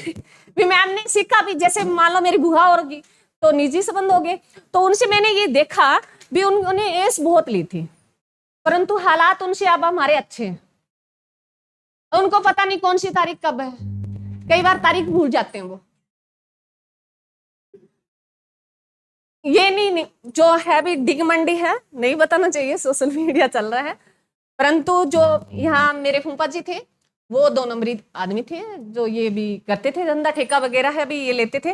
भी मैम ने सीखा भी, जैसे मान लो मेरी बुआ होगी तो निजी संबंध हो गए, तो उनसे मैंने ये देखा भी उन्होंने एस बहुत ली थी, परंतु हालात उनसे अब हमारे अच्छे हैं। उनको पता नहीं कौन सी तारीख कब है, कई बार तारीख भूल जाते हैं वो। ये नहीं जो है भी डिग मंडी है, नहीं बताना चाहिए, सोशल मीडिया चल रहा है, परंतु जो यहाँ मेरे फूफा जी थे वो 2 नंबरी आदमी थे, जो ये भी करते थे धंधा ठेका वगैरह है भी, ये लेते थे।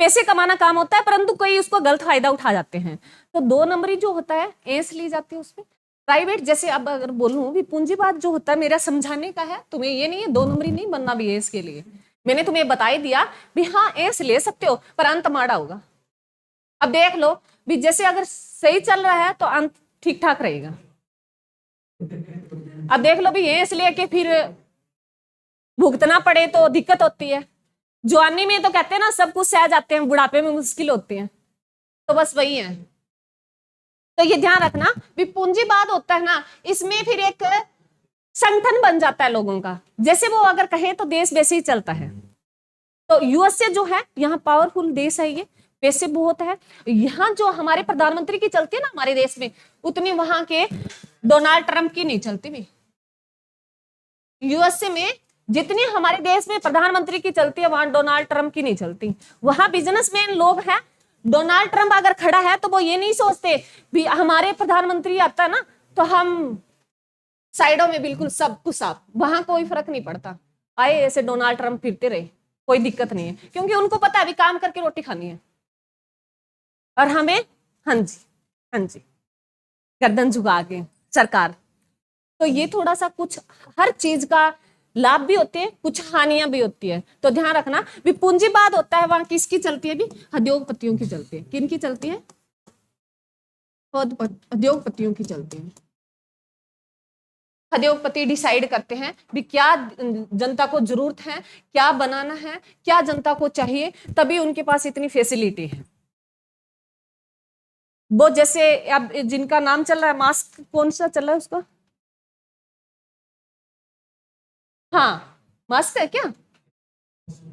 पैसे कमाना काम होता है, परंतु कोई उसको गलत फायदा उठा जाते हैं, तो 2 नंबरी जो होता है एस ली जाती है उसमें। प्राइवेट, जैसे अब अगर बोलूं भी पूंजीवाद जो होता है, मेरा समझाने का है तुम्हें, ये नहीं है 2 नंबरी नहीं बनना भी एस के लिए। मैंने तुम्हें बता ही दिया भी हाँ एस ले सकते हो, पर अंत माड़ा होगा। अब देख लो भी, जैसे अगर सही चल रहा है तो अंत ठीक ठाक रहेगा। अब देख लो भी एस लेके फिर भुगतना पड़े तो दिक्कत होती है। जवानी में तो कहते हैं ना सब कुछ सह जाते हैं, बुढ़ापे में मुश्किल होती है, तो बस वही है। तो ये ध्यान रखना भी पूंजीवाद होता है ना, इसमें फिर एक संगठन बन जाता है लोगों का, जैसे वो अगर कहे तो देश वैसे ही चलता है। तो यूएसए जो है यहाँ पावरफुल देश है, ये पैसे बहुत है। यहाँ जो हमारे प्रधानमंत्री की चलती है ना हमारे देश में, उतनी वहां के डोनाल्ड ट्रंप की नहीं चलती भी। यूएसए में जितनी हमारे देश में प्रधानमंत्री की चलती है, वहां डोनाल्ड ट्रंप की नहीं चलती। वहां बिजनेसमैन लोग हैं, डोनाल्ड ट्रंप अगर खड़ा है तो वो ये नहीं सोचते भी हमारे प्रधानमंत्री आता है ना तो हम साइडों में बिल्कुल सब कुछ साफ, वहां कोई फर्क नहीं पड़ता, आए ऐसे डोनाल्ड ट्रंप फिरते रहे, कोई दिक्कत नहीं है, क्योंकि उनको पता है अभी काम करके रोटी खानी है और हमें, हाँ जी हाँ जी, गर्दन झुका के सरकार। तो ये थोड़ा सा कुछ हर चीज का लाभ भी होते हैं, कुछ हानियां भी होती है, तो ध्यान रखना भी पूंजीवाद होता है वहां किसकी चलती है भी, उद्योगपतियों की चलती है। किन की चलती है? उद्योगपतियों की चलती है। उद्योगपति डिसाइड करते हैं भी क्या जनता को जरूरत है, क्या बनाना है, क्या जनता को चाहिए, तभी उनके पास इतनी फैसिलिटी है। वो जैसे अब जिनका नाम चल रहा है, मास्क कौन सा चल रहा है उसका, हाँ मास्क है क्या,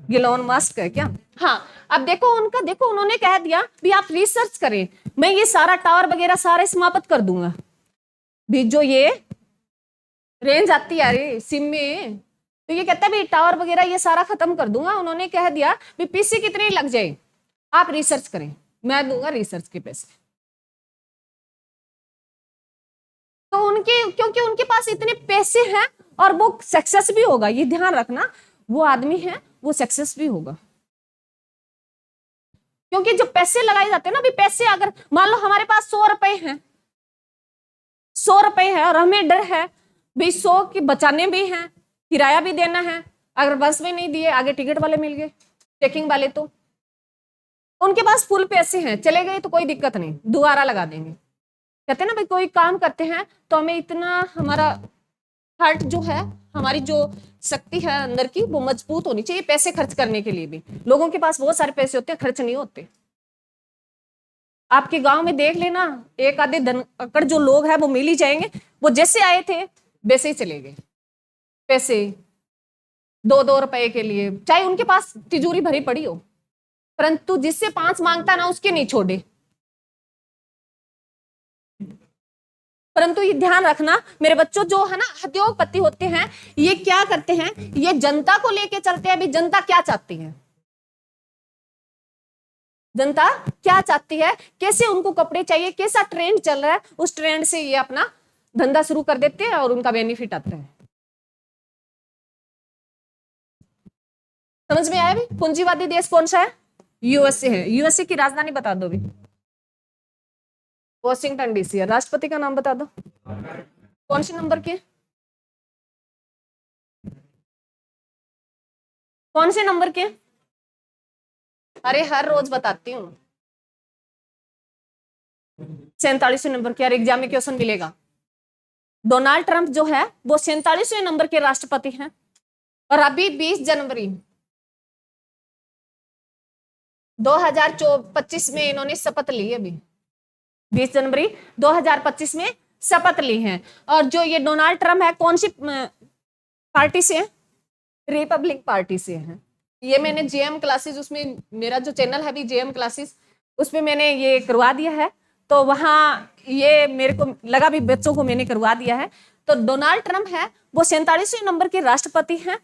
गिलोन मास्क है क्या? हाँ, अब देखो उनका, देखो उन्होंने कह दिया भी आप रिसर्च करें, मैं ये सारा टावर वगैरह सारे समाप्त कर दूंगा भी, जो ये रेंज आती है अरे सिम में, तो ये कहता है भी टावर वगैरह ये सारा खत्म कर दूंगा। उन्होंने कह दिया भी पीसी कितने लग जाए, आप रिसर्च करें, मैं दूंगा रिसर्च के पैसे। तो उनके, क्योंकि उनके पास इतने पैसे हैं और वो सक्सेस भी होगा, ये ध्यान रखना, वो आदमी है वो सक्सेस भी होगा, क्योंकि जब पैसे लगाए जाते हैं ना, भी पैसे अगर मान लो हमारे पास 100 रुपए हैं, 100 रुपए है और हमें डर है भाई 100 की बचाने भी हैं, किराया भी देना है, अगर बस में नहीं दिए आगे टिकट वाले मिल गए, चेकिंग वाले, तो उनके पास फुल पैसे हैं, चले गए तो कोई दिक्कत नहीं, दोबारा लगा देंगे। कहते हैं ना भाई कोई काम करते हैं तो हमें इतना, हमारा हार्ट जो है, हमारी जो शक्ति है अंदर की, वो मजबूत होनी चाहिए पैसे खर्च करने के लिए भी। लोगों के पास बहुत सारे पैसे होते हैं, खर्च नहीं होते। आपके गांव में देख लेना, एक आधे धन अकड़ जो लोग हैं वो मिल ही जाएंगे, वो जैसे आए थे वैसे ही चले गए, पैसे 2-2 रुपए के लिए, चाहे उनके पास तिजोरी भरी पड़ी हो, परंतु जिससे 5 मांगता ना उसके नहीं छोड़े। परंतु ये ध्यान रखना मेरे बच्चों, जो है ना उद्योगपति होते हैं, ये क्या करते हैं, ये जनता को लेके चलते हैं भी, जनता क्या चाहती है, जनता क्या चाहती है, कैसे उनको कपड़े चाहिए, कैसा ट्रेंड चल रहा है, उस ट्रेंड से ये अपना धंधा शुरू कर देते हैं और उनका बेनिफिट आता है। समझ में आया भी? पूंजीवादी देश कौन सा है? यूएसए है। यूएसए की राजधानी बता दो भी। वॉशिंगटन डीसी है। राष्ट्रपति का नाम बता दो, कौन से नंबर के, कौन से नंबर के? अरे हर रोज बताती हूँ, 47वें नंबर के, हर एग्जाम में क्वेश्चन मिलेगा। डोनाल्ड ट्रंप जो है वो 47वें नंबर के राष्ट्रपति हैं, और अभी 20 जनवरी 2025 में इन्होंने शपथ ली, अभी 20 जनवरी 2025 में शपथ ली है। और जो ये डोनाल्ड ट्रंप है, कौन सी पार्टी से है? रिपब्लिक पार्टी से है। ये मैंने जेएम क्लासेस, उसमें मेरा जो चैनल है भी जेएम क्लासेस, उसमें मैंने ये करवा दिया है, तो वहां ये मेरे को लगा भी बच्चों को मैंने करवा दिया है। तो डोनाल्ड ट्रंप है वो 47वें नंबर के राष्ट्रपति हैं,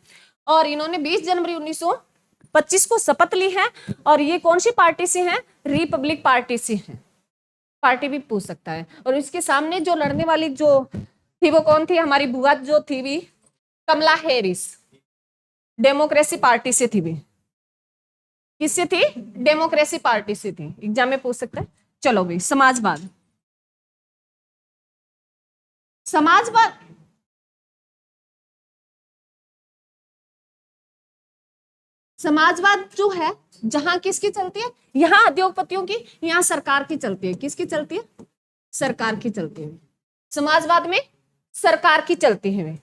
और इन्होंने 20 जनवरी 1925 को शपथ ली है। और ये कौन सी पार्टी से है? रिपब्लिक पार्टी से है। पार्टी भी पूछ सकता है। और इसके सामने जो लड़ने वाली जो थी वो कौन थी? हमारी बुआ जो थी भी, कमला हैरिस, डेमोक्रेसी पार्टी से थी भी। किससे थी? डेमोक्रेसी पार्टी से थी। एग्जाम में पूछ सकता है। चलो भाई, समाजवाद। समाजवाद समाजवाद जो है, जहां किसकी चलती है? यहाँ उद्योगपतियों की, यहाँ सरकार की चलती है। किसकी चलती है? सरकार की चलती है। समाजवाद में सरकार की चलती है।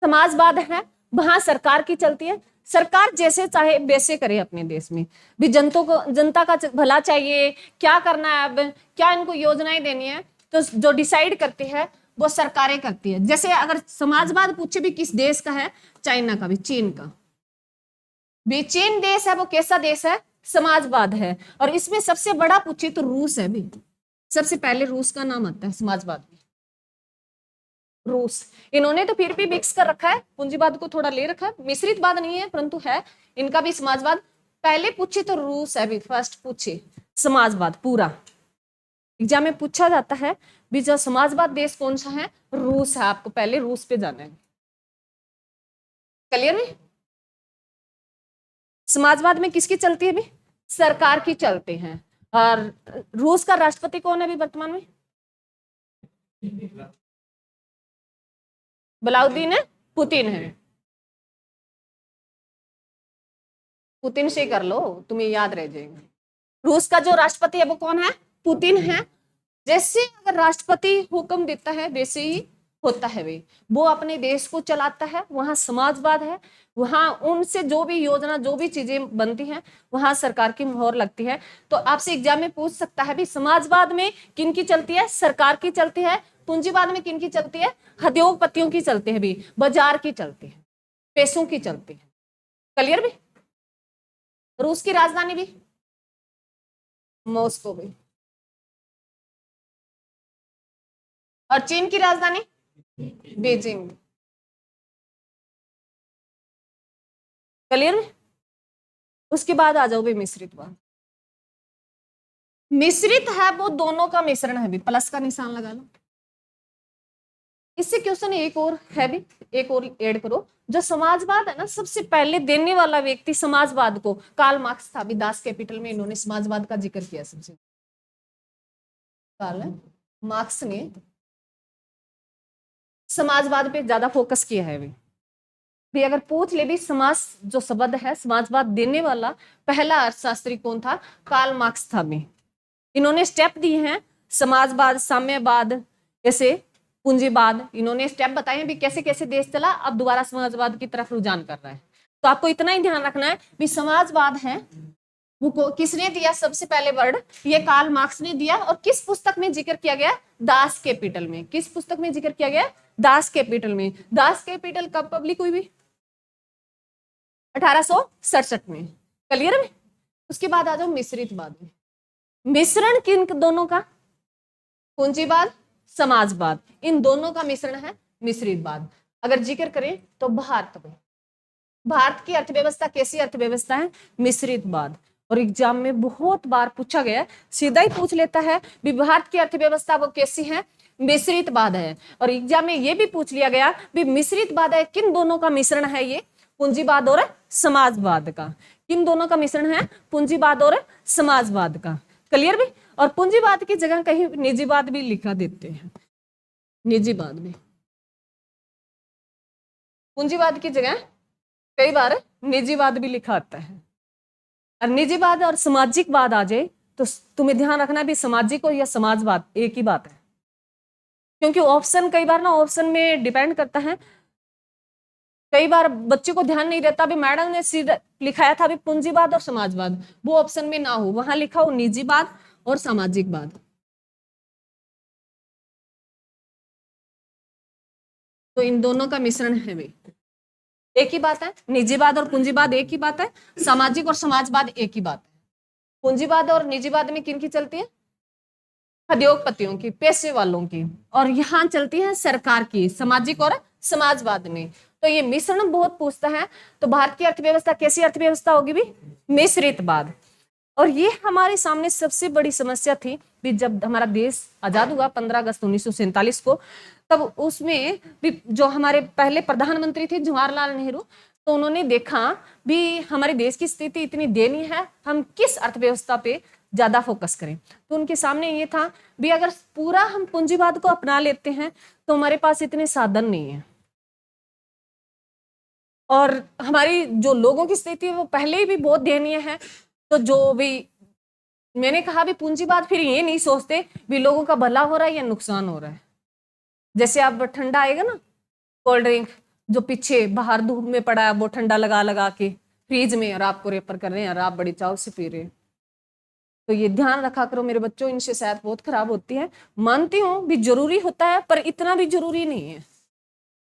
समाजवाद है वहां सरकार की चलती है। सरकार जैसे चाहे वैसे करे अपने देश में भी, जनता का भला चाहिए, क्या करना है, अब क्या इनको योजनाएं देनी है, तो जो डिसाइड करती है वो सरकारें करती है। जैसे अगर समाजवाद पूछे भी किस देश का है, चाइना का भी, चीन का भी, चीन देश है वो कैसा देश है, समाजवाद है। और इसमें सबसे बड़ा पूछे तो रूस है भी, सबसे पहले रूस का नाम आता है समाजवाद में, रूस। इन्होंने तो फिर भी मिक्स कर रखा है, पूंजीवाद को थोड़ा ले रखा है, मिश्रितवाद नहीं है परंतु है इनका भी समाजवाद। पहले पूछे तो रूस है भी, फर्स्ट पूछे समाजवाद पूरा। एग्जाम में पूछा जाता है भी जो समाजवाद देश कौन सा है, रूस है, आपको पहले रूस पे जाना है। क्लियर में? समाजवाद में किसकी चलती है भी, सरकार की चलते हैं। और रूस का राष्ट्रपति कौन है भी वर्तमान में, व्लादिमीर पुतिन है। पुतिन से कर लो, तुम्हें याद रह जाएगा। रूस का जो राष्ट्रपति है वो कौन है, पुतिन है। जैसे अगर राष्ट्रपति हुक्म देता है वैसे ही होता है भाई, वो अपने देश को चलाता है, वहां समाजवाद है, वहां उनसे जो भी योजना जो भी चीजें बनती हैं वहां सरकार की मोहर लगती है। तो आपसे एग्जाम में पूछ सकता है भी समाजवाद में किन की चलती है, सरकार की चलती है। पूंजीवाद में किन की चलती है, उद्योगपतियों की चलती है भी, बाजार की चलती है, पैसों की चलती है। क्लियर भी? रूस की राजधानी भी मॉस्को भी, और चीन की राजधानी बीजिंग। क्लियर? उसके बाद आ जाओ भी मिश्रितवाद। मिश्रित है वो दोनों का मिश्रण है भी, प्लस का निशान लगा लो। इससे क्वेश्चन एक और है भी, एक और ऐड करो। जो समाजवाद है ना, सबसे पहले देने वाला व्यक्ति समाजवाद को कार्ल मार्क्स था भी, दास कैपिटल में इन्होंने समाजवाद का जिक्र किया। सबसे कार्ल मार्क्स ने समाजवाद पे ज्यादा फोकस किया है भी अगर पूछ ले भी समाज जो शब्द है, समाजवाद देने वाला पहला अर्थशास्त्री कौन था, कार्ल मार्क्स था भी। इन्होंने स्टेप दिए हैं, समाजवाद, साम्यवाद, ऐसे पूंजीवाद, इन्होंने स्टेप बताए हैं भी कैसे कैसे देश चला, अब दोबारा समाजवाद की तरफ रुझान कर रहा है। तो आपको इतना ही ध्यान रखना है भी समाजवाद है वो किसने दिया, सबसे पहले वर्ड ये कार्ल मार्क्स ने दिया। और किस पुस्तक में जिक्र किया गया, दास कैपिटल में। किस पुस्तक में जिक्र किया गया, दास कैपिटल में। दास कैपिटल कब पब्लिक हुई भी, 1867 में। क्लियर में? उसके बाद आ जाओ मिश्रितवाद में। मिश्रण किन दोनों का, पूंजीवाद, समाजवाद, इन दोनों का मिश्रण है मिश्रितवाद। अगर जिक्र करें तो भारत की अर्थव्यवस्था कैसी अर्थव्यवस्था है, मिश्रितवाद। और एग्जाम में बहुत बार पूछा गया, सीधा ही पूछ लेता है भी भारत की अर्थव्यवस्था वो कैसी है, मिश्रितवाद है। और एग्जाम में ये भी पूछ लिया गया भी मिश्रितवाद है किन दोनों का मिश्रण है, ये पूंजीवाद और समाजवाद का। किन दोनों का मिश्रण है, पूंजीवाद और समाजवाद का। क्लियर भी? और पूंजीवाद की जगह कहीं निजीवाद भी लिखा देते हैं, निजीवाद में, पूंजीवाद की जगह कई बार निजीवाद भी लिखा आता है। और निजीवाद और सामाजिकवाद आ जाए तो तुम्हें ध्यान रखना भी सामाजिक और या समाजवाद एक ही बात है, क्योंकि ऑप्शन कई बार ना ऑप्शन में डिपेंड करता है। कई बार बच्चे को ध्यान नहीं रहता भी मैडम ने सीधा लिखाया था भी पूंजीवाद और समाजवाद, वो ऑप्शन में ना हो, वहां लिखा हो निजीवाद और सामाजिकवाद। तो इन दोनों का मिश्रण है भी, एक ही बात है। निजीवाद और पूंजीवाद एक ही बात है, सामाजिक और समाजवाद एक ही बात है। पूंजीवाद और निजीवाद में किन की चलती है, उद्योगपतियों की, पैसे वालों की। और यहाँ चलती है सरकार की, सामाजिक और समाजवाद में। तो ये मिश्रण बहुत पूछता है। तो भारत की अर्थव्यवस्था कैसी अर्थव्यवस्था होगी भी, मिश्रितवाद। और ये हमारे सामने सबसे बड़ी समस्या थी भी जब हमारा देश आजाद हुआ 15 अगस्त 1947 को, तब उसमें भी जो हमारे पहले प्रधानमंत्री थे जवाहरलाल नेहरू, तो उन्होंने देखा भी हमारे देश की स्थिति इतनी दयनीय है, हम किस अर्थव्यवस्था पे ज्यादा फोकस करें। तो उनके सामने ये था भी अगर पूरा हम पूंजीवाद को अपना लेते हैं तो हमारे पास इतने साधन नहीं है, और हमारी जो लोगों की स्थिति है वो पहले ही भी बहुत दयनीय है। तो जो भी मैंने कहा भी पूंजीवाद फिर ये नहीं सोचते भी लोगों का भला हो रहा है या नुकसान हो रहा है। जैसे अब ठंडा आएगा ना, कोल्ड ड्रिंक, जो पीछे बाहर धूप में पड़ा है वो ठंडा लगा लगा के फ्रीज में, और आपको रेफर कर रहे हैं और आप बड़ी चाव से पी रहे हैं। तो ये ध्यान रखा करो मेरे बच्चों, इनसे सेहत बहुत खराब होती है। मानती हूँ भी जरूरी होता है, पर इतना भी जरूरी नहीं है।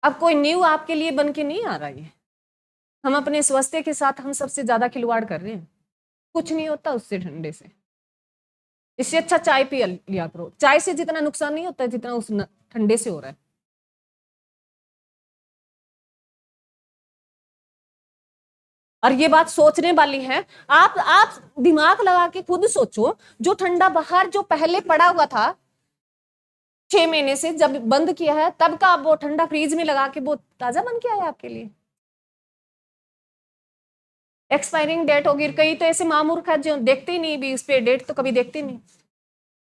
अब कोई न्यू आपके लिए बन के नहीं आ रहा है। हम अपने स्वास्थ्य के साथ हम सबसे ज्यादा खिलवाड़ कर रहे हैं। कुछ नहीं होता उससे, ठंडे से। इससे अच्छा चाय पी लिया करो। चाय से जितना नुकसान नहीं होता है जितना उस ठंडे से हो रहा है। और ये बात सोचने वाली है। आप दिमाग लगा के खुद सोचो, जो ठंडा बाहर जो पहले पड़ा हुआ था 6 महीने से, जब बंद किया है तब का वो ठंडा फ्रीज में लगा के वो ताजा बन के आया आपके लिए। एक्सपायरिंग डेट होगी। कई तो ऐसे मामूर्ख है जो देखते ही नहीं भी, उस पे डेट तो कभी देखते नहीं,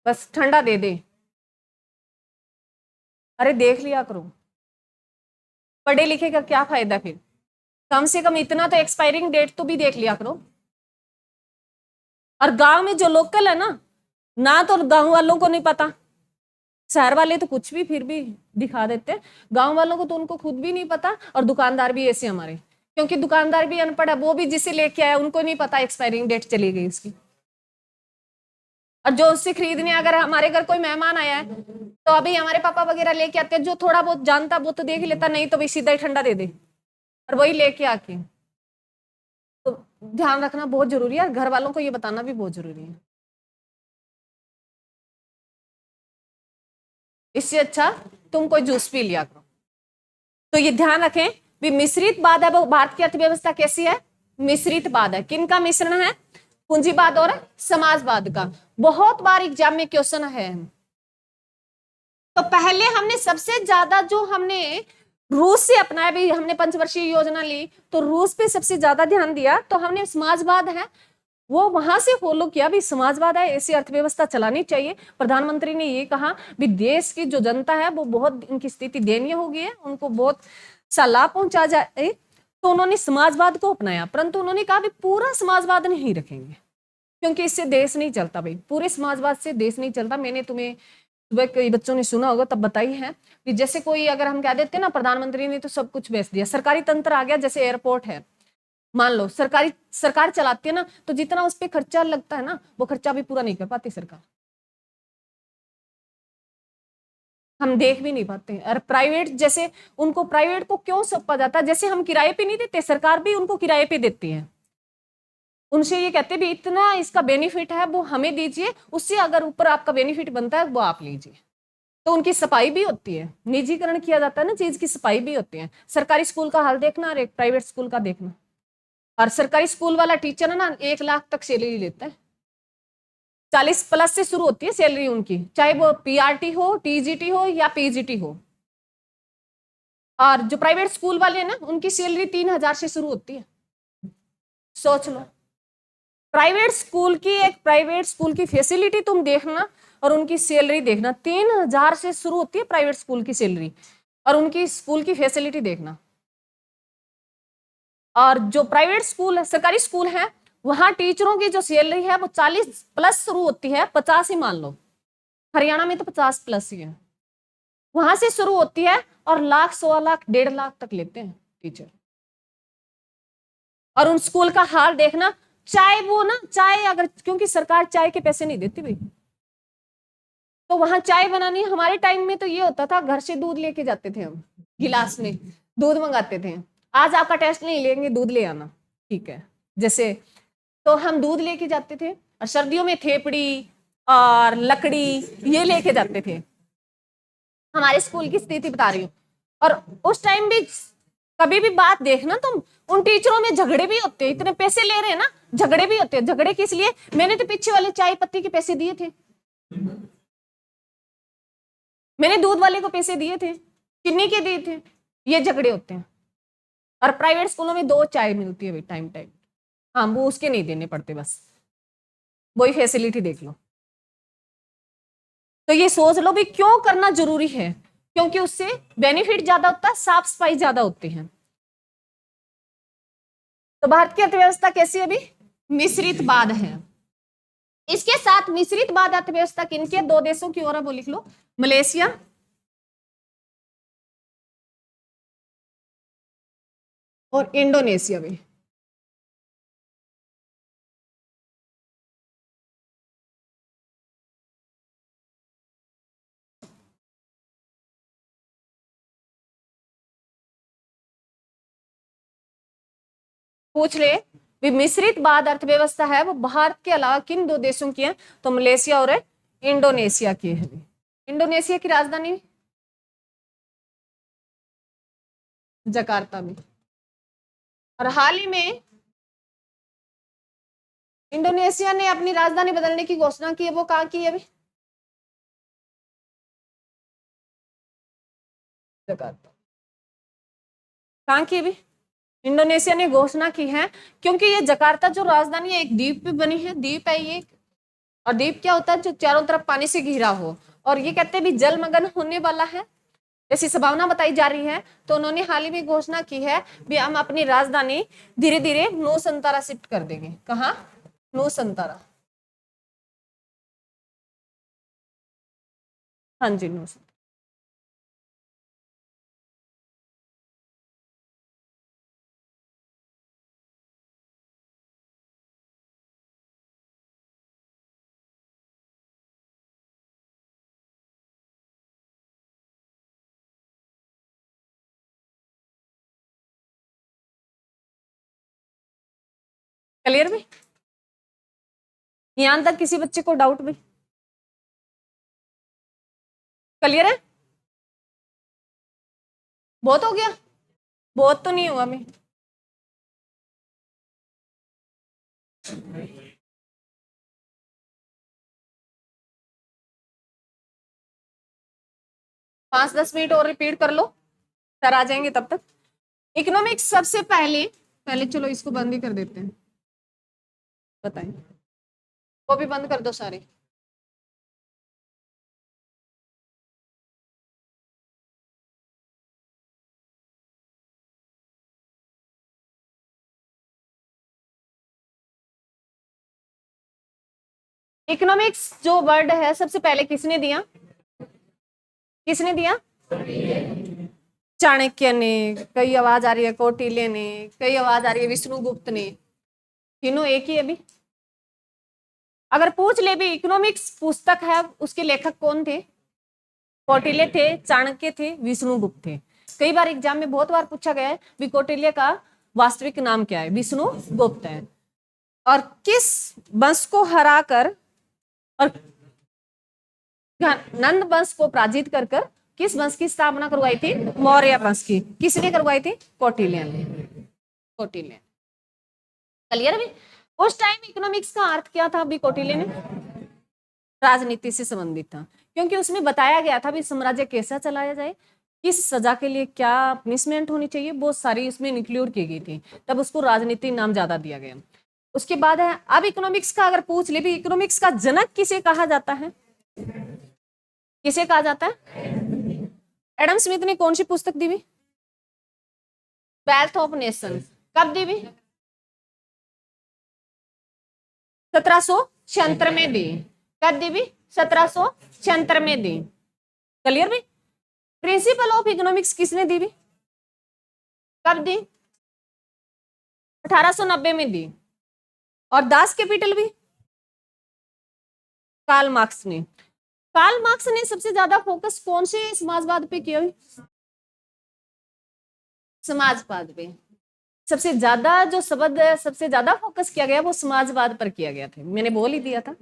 बस ठंडा दे दे। अरे देख लिया करो, पढ़े लिखे का क्या फायदा फिर? कम से कम इतना तो एक्सपायरिंग डेट तो भी देख लिया करो। और गांव में जो लोकल है ना तो गांव वालों को नहीं पता। शहर वाले तो कुछ भी फिर भी दिखा देते हैं, गांव वालों को तो उनको खुद भी नहीं पता। और दुकानदार भी ऐसे हमारे, क्योंकि दुकानदार भी अनपढ़ है, वो भी जिसे लेके आया उनको नहीं पता एक्सपायरिंग डेट चली गई उसकी। और जो उससे खरीदने अगर हमारे घर कोई मेहमान आया है तो अभी हमारे पापा वगैरह लेके आते हैं, जो थोड़ा बहुत जानता वो तो देख लेता, नहीं तो भी सीधा ही ठंडा दे दे और वही लेके आके। तो ध्यान रखना बहुत जरूरी है, घर वालों को ये बताना भी बहुत जरूरी है। इससे अच्छा तुम कोई जूस पी लिया करो। तो ये ध्यान रखें भी मिश्रितवाद है वो भारत की अर्थव्यवस्था कैसी है? मिश्रितवाद है। किन का मिश्रण है? पूंजीवाद और समाजवाद का। बहुत बार एग्जाम में क्वेश्चन है। तो पहले हमने सबसे ज्यादा जो हमने रूस से अपनाया भी, हमने पंचवर्षीय योजना ली तो रूस पे सबसे ज्यादा ध्यान दिया। तो हमने समाजवाद है वो वहां से फॉलो किया भी, समाजवाद है ऐसी अर्थव्यवस्था चलानी चाहिए। प्रधानमंत्री ने ये कहा भी देश की जो जनता है वो बहुत, इनकी स्थिति दयनीय हो गई है, उनको बहुत सा लाभ पहुंचा जाए, तो उन्होंने समाजवाद को अपनाया। परंतु उन्होंने कहा भी पूरा समाजवाद नहीं रखेंगे, क्योंकि इससे देश नहीं चलता भाई, पूरे समाजवाद से देश नहीं चलता। मैंने तुम्हें सुबह कई बच्चों ने सुना होगा तब बताई है कि जैसे कोई अगर हम कह देते हैं ना प्रधानमंत्री ने तो सब कुछ बेच दिया, सरकारी तंत्र आ गया, जैसे एयरपोर्ट है मान लो, सरकार चलाती है ना, तो जितना उस पर खर्चा लगता है ना वो खर्चा भी पूरा नहीं कर पाती सरकार, हम देख भी नहीं पाते। और प्राइवेट, जैसे उनको प्राइवेट को क्यों सौंपा जाता है? जैसे हम किराए पे नहीं देते, सरकार भी उनको किराए पे देती है। उनसे ये कहते भी इतना इसका बेनिफिट है वो हमें दीजिए, उससे अगर ऊपर आपका बेनिफिट बनता है वो आप लीजिए। तो उनकी सफाई भी होती है, निजीकरण किया जाता है ना, चीज की सफाई भी होती है। सरकारी स्कूल का हाल देखना और एक प्राइवेट स्कूल का देखना। और सरकारी स्कूल वाला टीचर है ना 1 लाख तक सैलरी लेता है, 40+ से शुरू होती है सैलरी उनकी, चाहे वो पीआरटी हो, टीजीटी हो या पीजीटी हो। और जो प्राइवेट स्कूल वाले हैं ना उनकी सैलरी 3,000 से शुरू होती है। सोच लो, प्राइवेट स्कूल की फैसिलिटी तुम देखना और उनकी सैलरी देखना, 3,000 से शुरू होती है प्राइवेट स्कूल की सैलरी, और उनकी स्कूल की फैसिलिटी देखना। और जो प्राइवेट स्कूल है, सरकारी स्कूल है, वहां टीचरों की जो सैलरी है वो 40+ शुरू होती है, 50 ही मान लो, हरियाणा में तो 50+ ही है, वहां से शुरू होती है और लाख, 1.25 लाख, 1.5 लाख तक लेते हैं टीचर। और उन स्कूल का हाल देखना, चाय वो ना, चाय अगर, क्योंकि सरकार चाय के पैसे नहीं देती भाई, तो वहां चाय बनानी, हमारे टाइम में तो ये होता था घर से दूध लेके जाते थे हम, गिलास में दूध मंगाते थे, आज आपका टेस्ट नहीं लेंगे, दूध ले आना, ठीक है जैसे। तो हम दूध लेके जाते थे और सर्दियों में थेपड़ी और लकड़ी ये लेके जाते थे। हमारे स्कूल की स्थिति बता रही हूँ। और उस टाइम भी कभी भी बात देखना तुम, उन टीचरों में झगड़े भी होते हैं, इतने पैसे ले रहे हैं ना, झगड़े भी होते हैं। झगड़े किस लिए? मैंने तो पीछे वाले चाय पत्ती के पैसे दिए थे, मैंने दूध वाले को पैसे दिए थे, चीनी के दिए थे, ये झगड़े होते हैं। और प्राइवेट स्कूलों में 2 चाय मिलती है टाइम टाइम, हाँ वो उसके नहीं देने पड़ते, बस वही फैसिलिटी देख लो। तो ये सोच लो भी क्यों करना जरूरी है, क्योंकि उससे बेनिफिट ज्यादा होता है, साफ सफाई ज्यादा होती है। तो भारत की अर्थव्यवस्था कैसी है अभी? मिश्रितवाद है। इसके साथ मिश्रितवाद अर्थव्यवस्था किनके 2 देशों की ओर है वो लिख लो, मलेशिया और इंडोनेशिया भी। पूछ ले भी मिश्रित बाद अर्थव्यवस्था है वो भारत के अलावा किन दो देशों की है, तो मलेशिया और इंडोनेशिया की है। इंडोनेशिया की राजधानी जकार्ता में। और हाल ही में इंडोनेशिया ने अपनी राजधानी बदलने की घोषणा की है, वो कहाँ की है अभी? जकार्ता। कहाँ की अभी? इंडोनेशिया ने घोषणा की है, क्योंकि ये जकार्ता जो राजधानी है एक द्वीप पे बनी है, द्वीप है ये। और द्वीप क्या होता है? जो चारों तरफ पानी से घिरा हो, और ये कहते हैं भी जलमग्न होने वाला है, ऐसी संभावना बताई जा रही है। तो उन्होंने हाल ही में घोषणा की है भी हम अपनी राजधानी धीरे धीरे नूसंतारा शिफ्ट कर देंगे। कहाँ? नूसंतारा। हाँ जी, नूसंतारा। क्लियर भी? यहां तक किसी बच्चे को डाउट भी? क्लियर है? बहुत हो गया? बहुत तो नहीं हुआ मैं। पांच दस मिनट और रिपीट कर लो, सर आ जाएंगे तब तक। इकोनॉमिक्स सबसे पहले पहले चलो इसको बंद ही कर देते हैं। बताएं, वो भी बंद कर दो सारे। इकोनॉमिक्स जो वर्ड है सबसे पहले किसने दिया? किसने दिया? चाणक्य ने। कई आवाज आ रही है कौटिल्य ने, कई आवाज आ रही है विष्णुगुप्त ने। तीनों एक ही अभी। अगर पूछ ले भी इकोनॉमिक्स पुस्तक है उसके लेखक कौन थे? कौटिल्य थे, चाणक्य थे, विष्णुगुप्त थे। कई बार एग्जाम में बहुत बार पूछा गया है भी कौटिल्य का वास्तविक नाम क्या है? विष्णुगुप्त है। और किस वंश को हराकर और नंद वंश को पराजित कर कर किस वंश की स्थापना करवाई थी? मौर्य वंश की। किसने करवाई थी? कौटिल्य ने। कौटिल्य। क्लियर भी? उस टाइम इकोनॉमिक्स का अर्थ क्या था? अभी कौटिल्य ने राजनीति से संबंधित था, क्योंकि उसमें बताया गया था भी साम्राज्य कैसा चलाया जाए, किस सजा के लिए क्या पनिशमेंट होनी चाहिए, वो सारी इसमें इंक्लूड की गई थी। तब उसको राजनीति नाम ज्यादा दिया गया। उसके बाद है अब इकोनॉमिक्स का अगर पूछ ले भी इकोनॉमिक्स का जनक किसे कहा जाता है? किसे कहा जाता है? एडम स्मिथ ने कौन सी पुस्तक दी हुई? Wealth of nation. कब दी हुई? 1776 में दी। कब दी हुई? 1776 में दी। क्लियर भी? प्रिंसिपल ऑफ इकोनॉमिक्स किसने दी हुई? कब दी? 1890 में दी। और दास कैपिटल भी कार्ल मार्क्स ने। कार्ल मार्क्स ने सबसे ज्यादा फोकस कौन से समाजवाद पे किया हुई? समाजवाद पे सबसे ज्यादा जो शब्द सबसे ज्यादा फोकस किया गया वो समाजवाद पर किया गया था। मैंने बोल ही दिया था।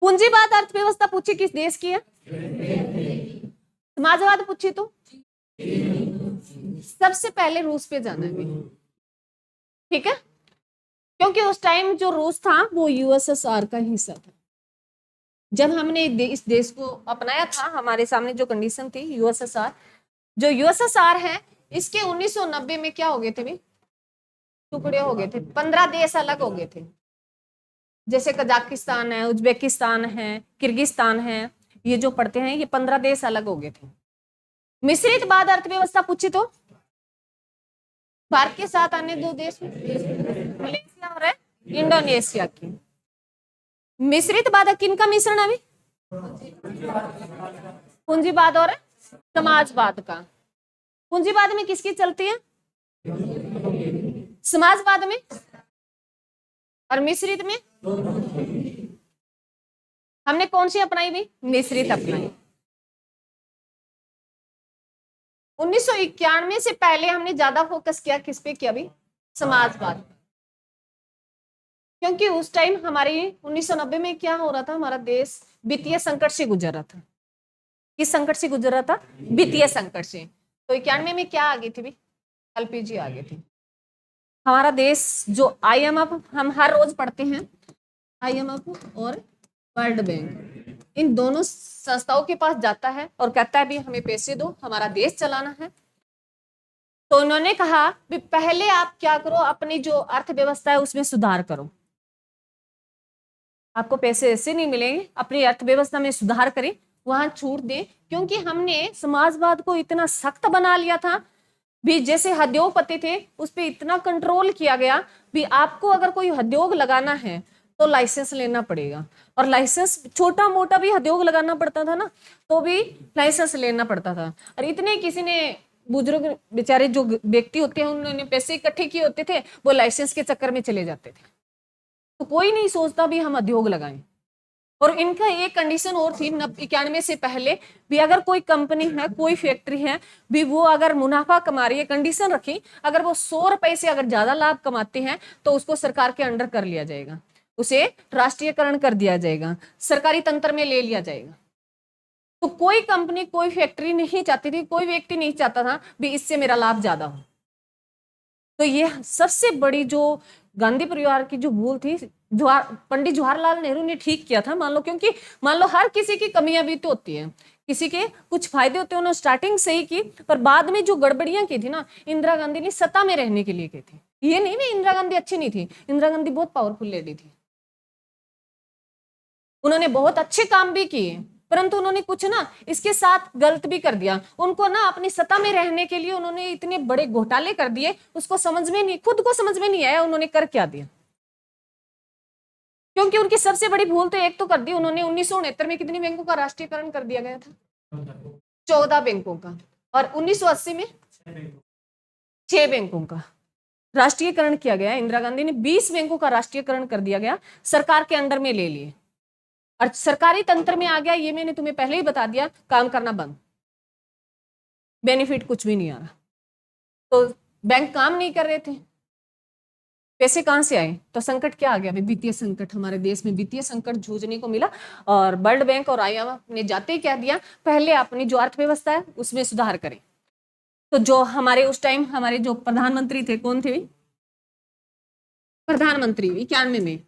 पूंजीवाद अर्थव्यवस्था पूछी किस देश की है? समाजवाद पूछी तो सबसे पहले रूस पे जाना है। ठीक है, क्योंकि उस टाइम जो रूस था वो यूएसएसआर का हिस्सा था। जब हमने इस देश को अपनाया था हमारे सामने जो कंडीशन थी यूएसएसआर, जो यूएसएसआर है इसके 1990 में क्या हो गए थे भी? टुकड़े हो गए थे, 15 देश अलग हो गए थे। जैसे कजाकिस्तान है, उज्बेकिस्तान है, किर्गिस्तान है, ये जो पढ़ते हैं ये 15 देश अलग हो गए थे। मिश्रित बाद अर्थव्यवस्था पूछी तो भारत के साथ अन्य दो देश मलेशिया और इंडोनेशिया की। मिश्रित बाद किनका मिश्रण अभी? पूंजीवाद और समाजवाद का। पूंजीवाद में किसकी चलती है? समाजवाद में और मिश्रित में हमने कौन सी अपनाई भी? मिश्रित अपनाई। 1991 से पहले हमने ज्यादा फोकस किया किस पे किया भी? समाजवाद। क्योंकि उस टाइम हमारी 1990 में क्या हो रहा था, हमारा देश वित्तीय संकट से गुजर रहा था। किस संकट से गुजर रहा था? वित्तीय संकट से। तो 91 में क्या आ गई थी भी? एलपीजी आ गई थी। हमारा देश जो IMF हम हर रोज पढ़ते हैं, IMF और वर्ल्ड बैंक, इन दोनों संस्थाओं के पास जाता है और कहता है भी हमें पैसे दो, हमारा देश चलाना है। तो उन्होंने कहा भी पहले आप क्या करो, अपनी जो अर्थव्यवस्था है उसमें सुधार करो। आपको पैसे ऐसे नहीं मिलेंगे, अपनी अर्थव्यवस्था में सुधार करें, वहां छूट दे। क्योंकि हमने समाजवाद को इतना सख्त बना लिया था भी, जैसे उद्योगपति थे उस पर इतना कंट्रोल किया गया भी आपको अगर कोई उद्योग लगाना है तो लाइसेंस लेना पड़ेगा। और लाइसेंस छोटा मोटा भी उद्योग लगाना पड़ता था ना, तो भी लाइसेंस लेना पड़ता था। और इतने किसी ने बुजुर्ग बेचारे जो व्यक्ति होते हैं उन्होंने पैसे इकट्ठे किए होते थे, वो लाइसेंस के चक्कर में चले जाते थे। तो कोई नहीं सोचता भी हम उद्योग लगाएं। और इनका एक कंडीशन और थी 91 से पहले भी, अगर कोई कंपनी है, कोई फैक्ट्री है भी, वो अगर मुनाफा कमा रही है, कंडीशन रखी अगर वो 100 रुपए से अगर ज्यादा लाभ कमाते हैं तो उसको सरकार के अंडर कर लिया जाएगा, उसे राष्ट्रीयकरण कर दिया जाएगा, सरकारी तंत्र में ले लिया जाएगा। तो कोई कंपनी, कोई फैक्ट्री नहीं चाहती थी, कोई व्यक्ति नहीं चाहता था भी इससे मेरा लाभ ज्यादा हो। तो ये सबसे बड़ी जो गांधी परिवार की जो भूल थी, पंडित जवाहरलाल नेहरू ने ठीक किया था। मान लो, क्योंकि मान लो हर किसी की कमियां भी तो होती है, किसी के कुछ फायदे होते हैं, उन्होंने स्टार्टिंग सही की, पर बाद में जो गड़बड़ियां की थी ना, इंदिरा गांधी ने सत्ता में रहने के लिए की थी। ये नहीं भी इंदिरा गांधी अच्छी नहीं थी, इंदिरा गांधी बहुत पावरफुल लेडी थी, उन्होंने बहुत अच्छे काम भी किए, परंतु उन्होंने कुछ ना इसके साथ गलत भी कर दिया। उनको ना अपनी सत्ता में रहने के लिए उन्होंने इतने बड़े घोटाले कर दिए, उसको समझ में नहीं, खुद को समझ में नहीं आया उन्होंने कर क्या दिया। क्योंकि उनकी सबसे बड़ी भूल तो एक तो कर दी उन्होंने, 1969 में कितनी बैंकों का राष्ट्रीयकरण कर दिया गया था? 14 बैंकों का। और 1980 में 6 बैंकों का राष्ट्रीयकरण किया गया। इंदिरा गांधी ने 20 बैंकों का राष्ट्रीयकरण कर दिया गया, सरकार के अंडर में ले लिए और सरकारी तंत्र में आ गया। ये मैंने तुम्हें पहले ही बता दिया, काम करना बंद, बेनिफिट कुछ भी नहीं आ रहा। तो बैंक काम नहीं कर रहे थे, पैसे कहां से आए? तो संकट क्या आ गया? वित्तीय संकट, हमारे देश में वित्तीय संकट जूझने को मिला। और वर्ल्ड बैंक और IMF ने जाते ही क्या दिया, पहले अपनी जो अर्थव्यवस्था है उसमें सुधार करें। तो जो हमारे उस टाइम हमारे जो प्रधानमंत्री थे, कौन थे? प्रधानमंत्री 91 में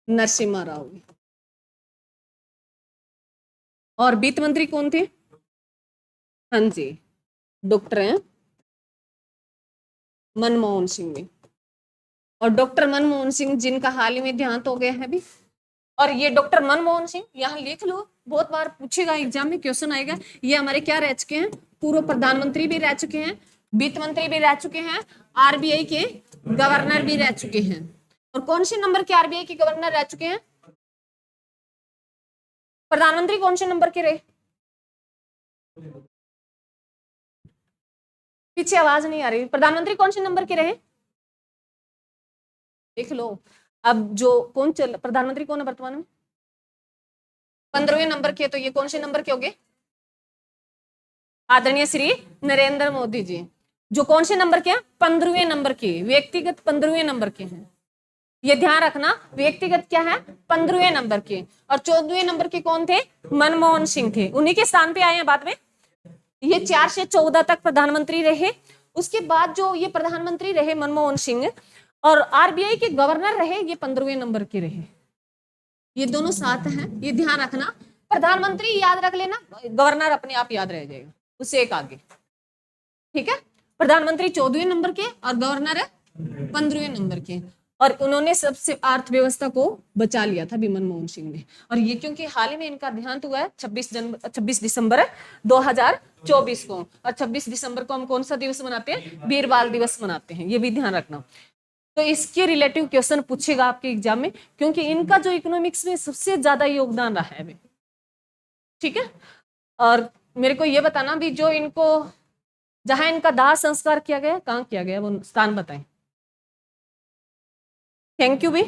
नरसिम्हा राव। और वित्त मंत्री कौन थे? हाँ जी, डॉक्टर हैं मनमोहन सिंह भी। और डॉक्टर मनमोहन सिंह जिनका हाल ही में देहांत हो गया है भी। और ये डॉक्टर मनमोहन सिंह, यहाँ लिख लो, बहुत बार पूछेगा एग्जाम में, क्वेश्चन आएगा। ये हमारे क्या रह चुके हैं? पूर्व प्रधानमंत्री भी रह चुके हैं, वित्त मंत्री भी रह चुके हैं, RBI के गवर्नर भी रह चुके हैं। और कौन से नंबर के RBI के गवर्नर रह चुके हैं? प्रधानमंत्री कौन से नंबर के रहे? पीछे आवाज नहीं आ रही। प्रधानमंत्री कौन से नंबर के रहे? देख लो। अब जो कौन चल प्रधानमंत्री कौन है वर्तमान में? 15वें नंबर के। तो ये कौन से नंबर के हो गए? आदरणीय श्री नरेंद्र मोदी जी। जो कौन से नंबर के हैं? 15वें नंबर के, व्यक्तिगत 15वें नंबर के हैं। ये ध्यान रखना, व्यक्तिगत क्या है? 15वें नंबर के। और 14वें नंबर के कौन थे? मनमोहन सिंह थे, उन्हीं के स्थान पे आए हैं बाद में। ये 4 से 14 तक प्रधानमंत्री रहे। उसके बाद जो ये प्रधानमंत्री रहे मनमोहन सिंह, और RBI के गवर्नर रहे, ये 15वें नंबर के रहे। ये दोनों साथ हैं, ये ध्यान रखना। प्रधानमंत्री याद रख लेना, गवर्नर अपने आप याद रह जाएगा, उससे एक आगे। ठीक है, प्रधानमंत्री 14वें नंबर के और गवर्नर 15वें नंबर के। और उन्होंने सबसे अर्थव्यवस्था को बचा लिया था भी मनमोहन सिंह ने। और ये क्योंकि हाल ही में इनका देहांत हुआ है 26 दिसंबर 2024 को। और 26 दिसंबर को हम कौन सा दिवस मनाते हैं? वीर बाल दिवस मनाते हैं, ये भी ध्यान रखना। तो इसके रिलेटिव क्वेश्चन पूछेगा आपके एग्जाम में, क्योंकि इनका जो इकोनॉमिक्स में सबसे ज्यादा योगदान रहा है। ठीक है, और मेरे को ये बताना भी, जो इनको जहां इनका दाह संस्कार किया गया, कहाँ किया गया, वो स्थान बताएं। थैंक यू भी।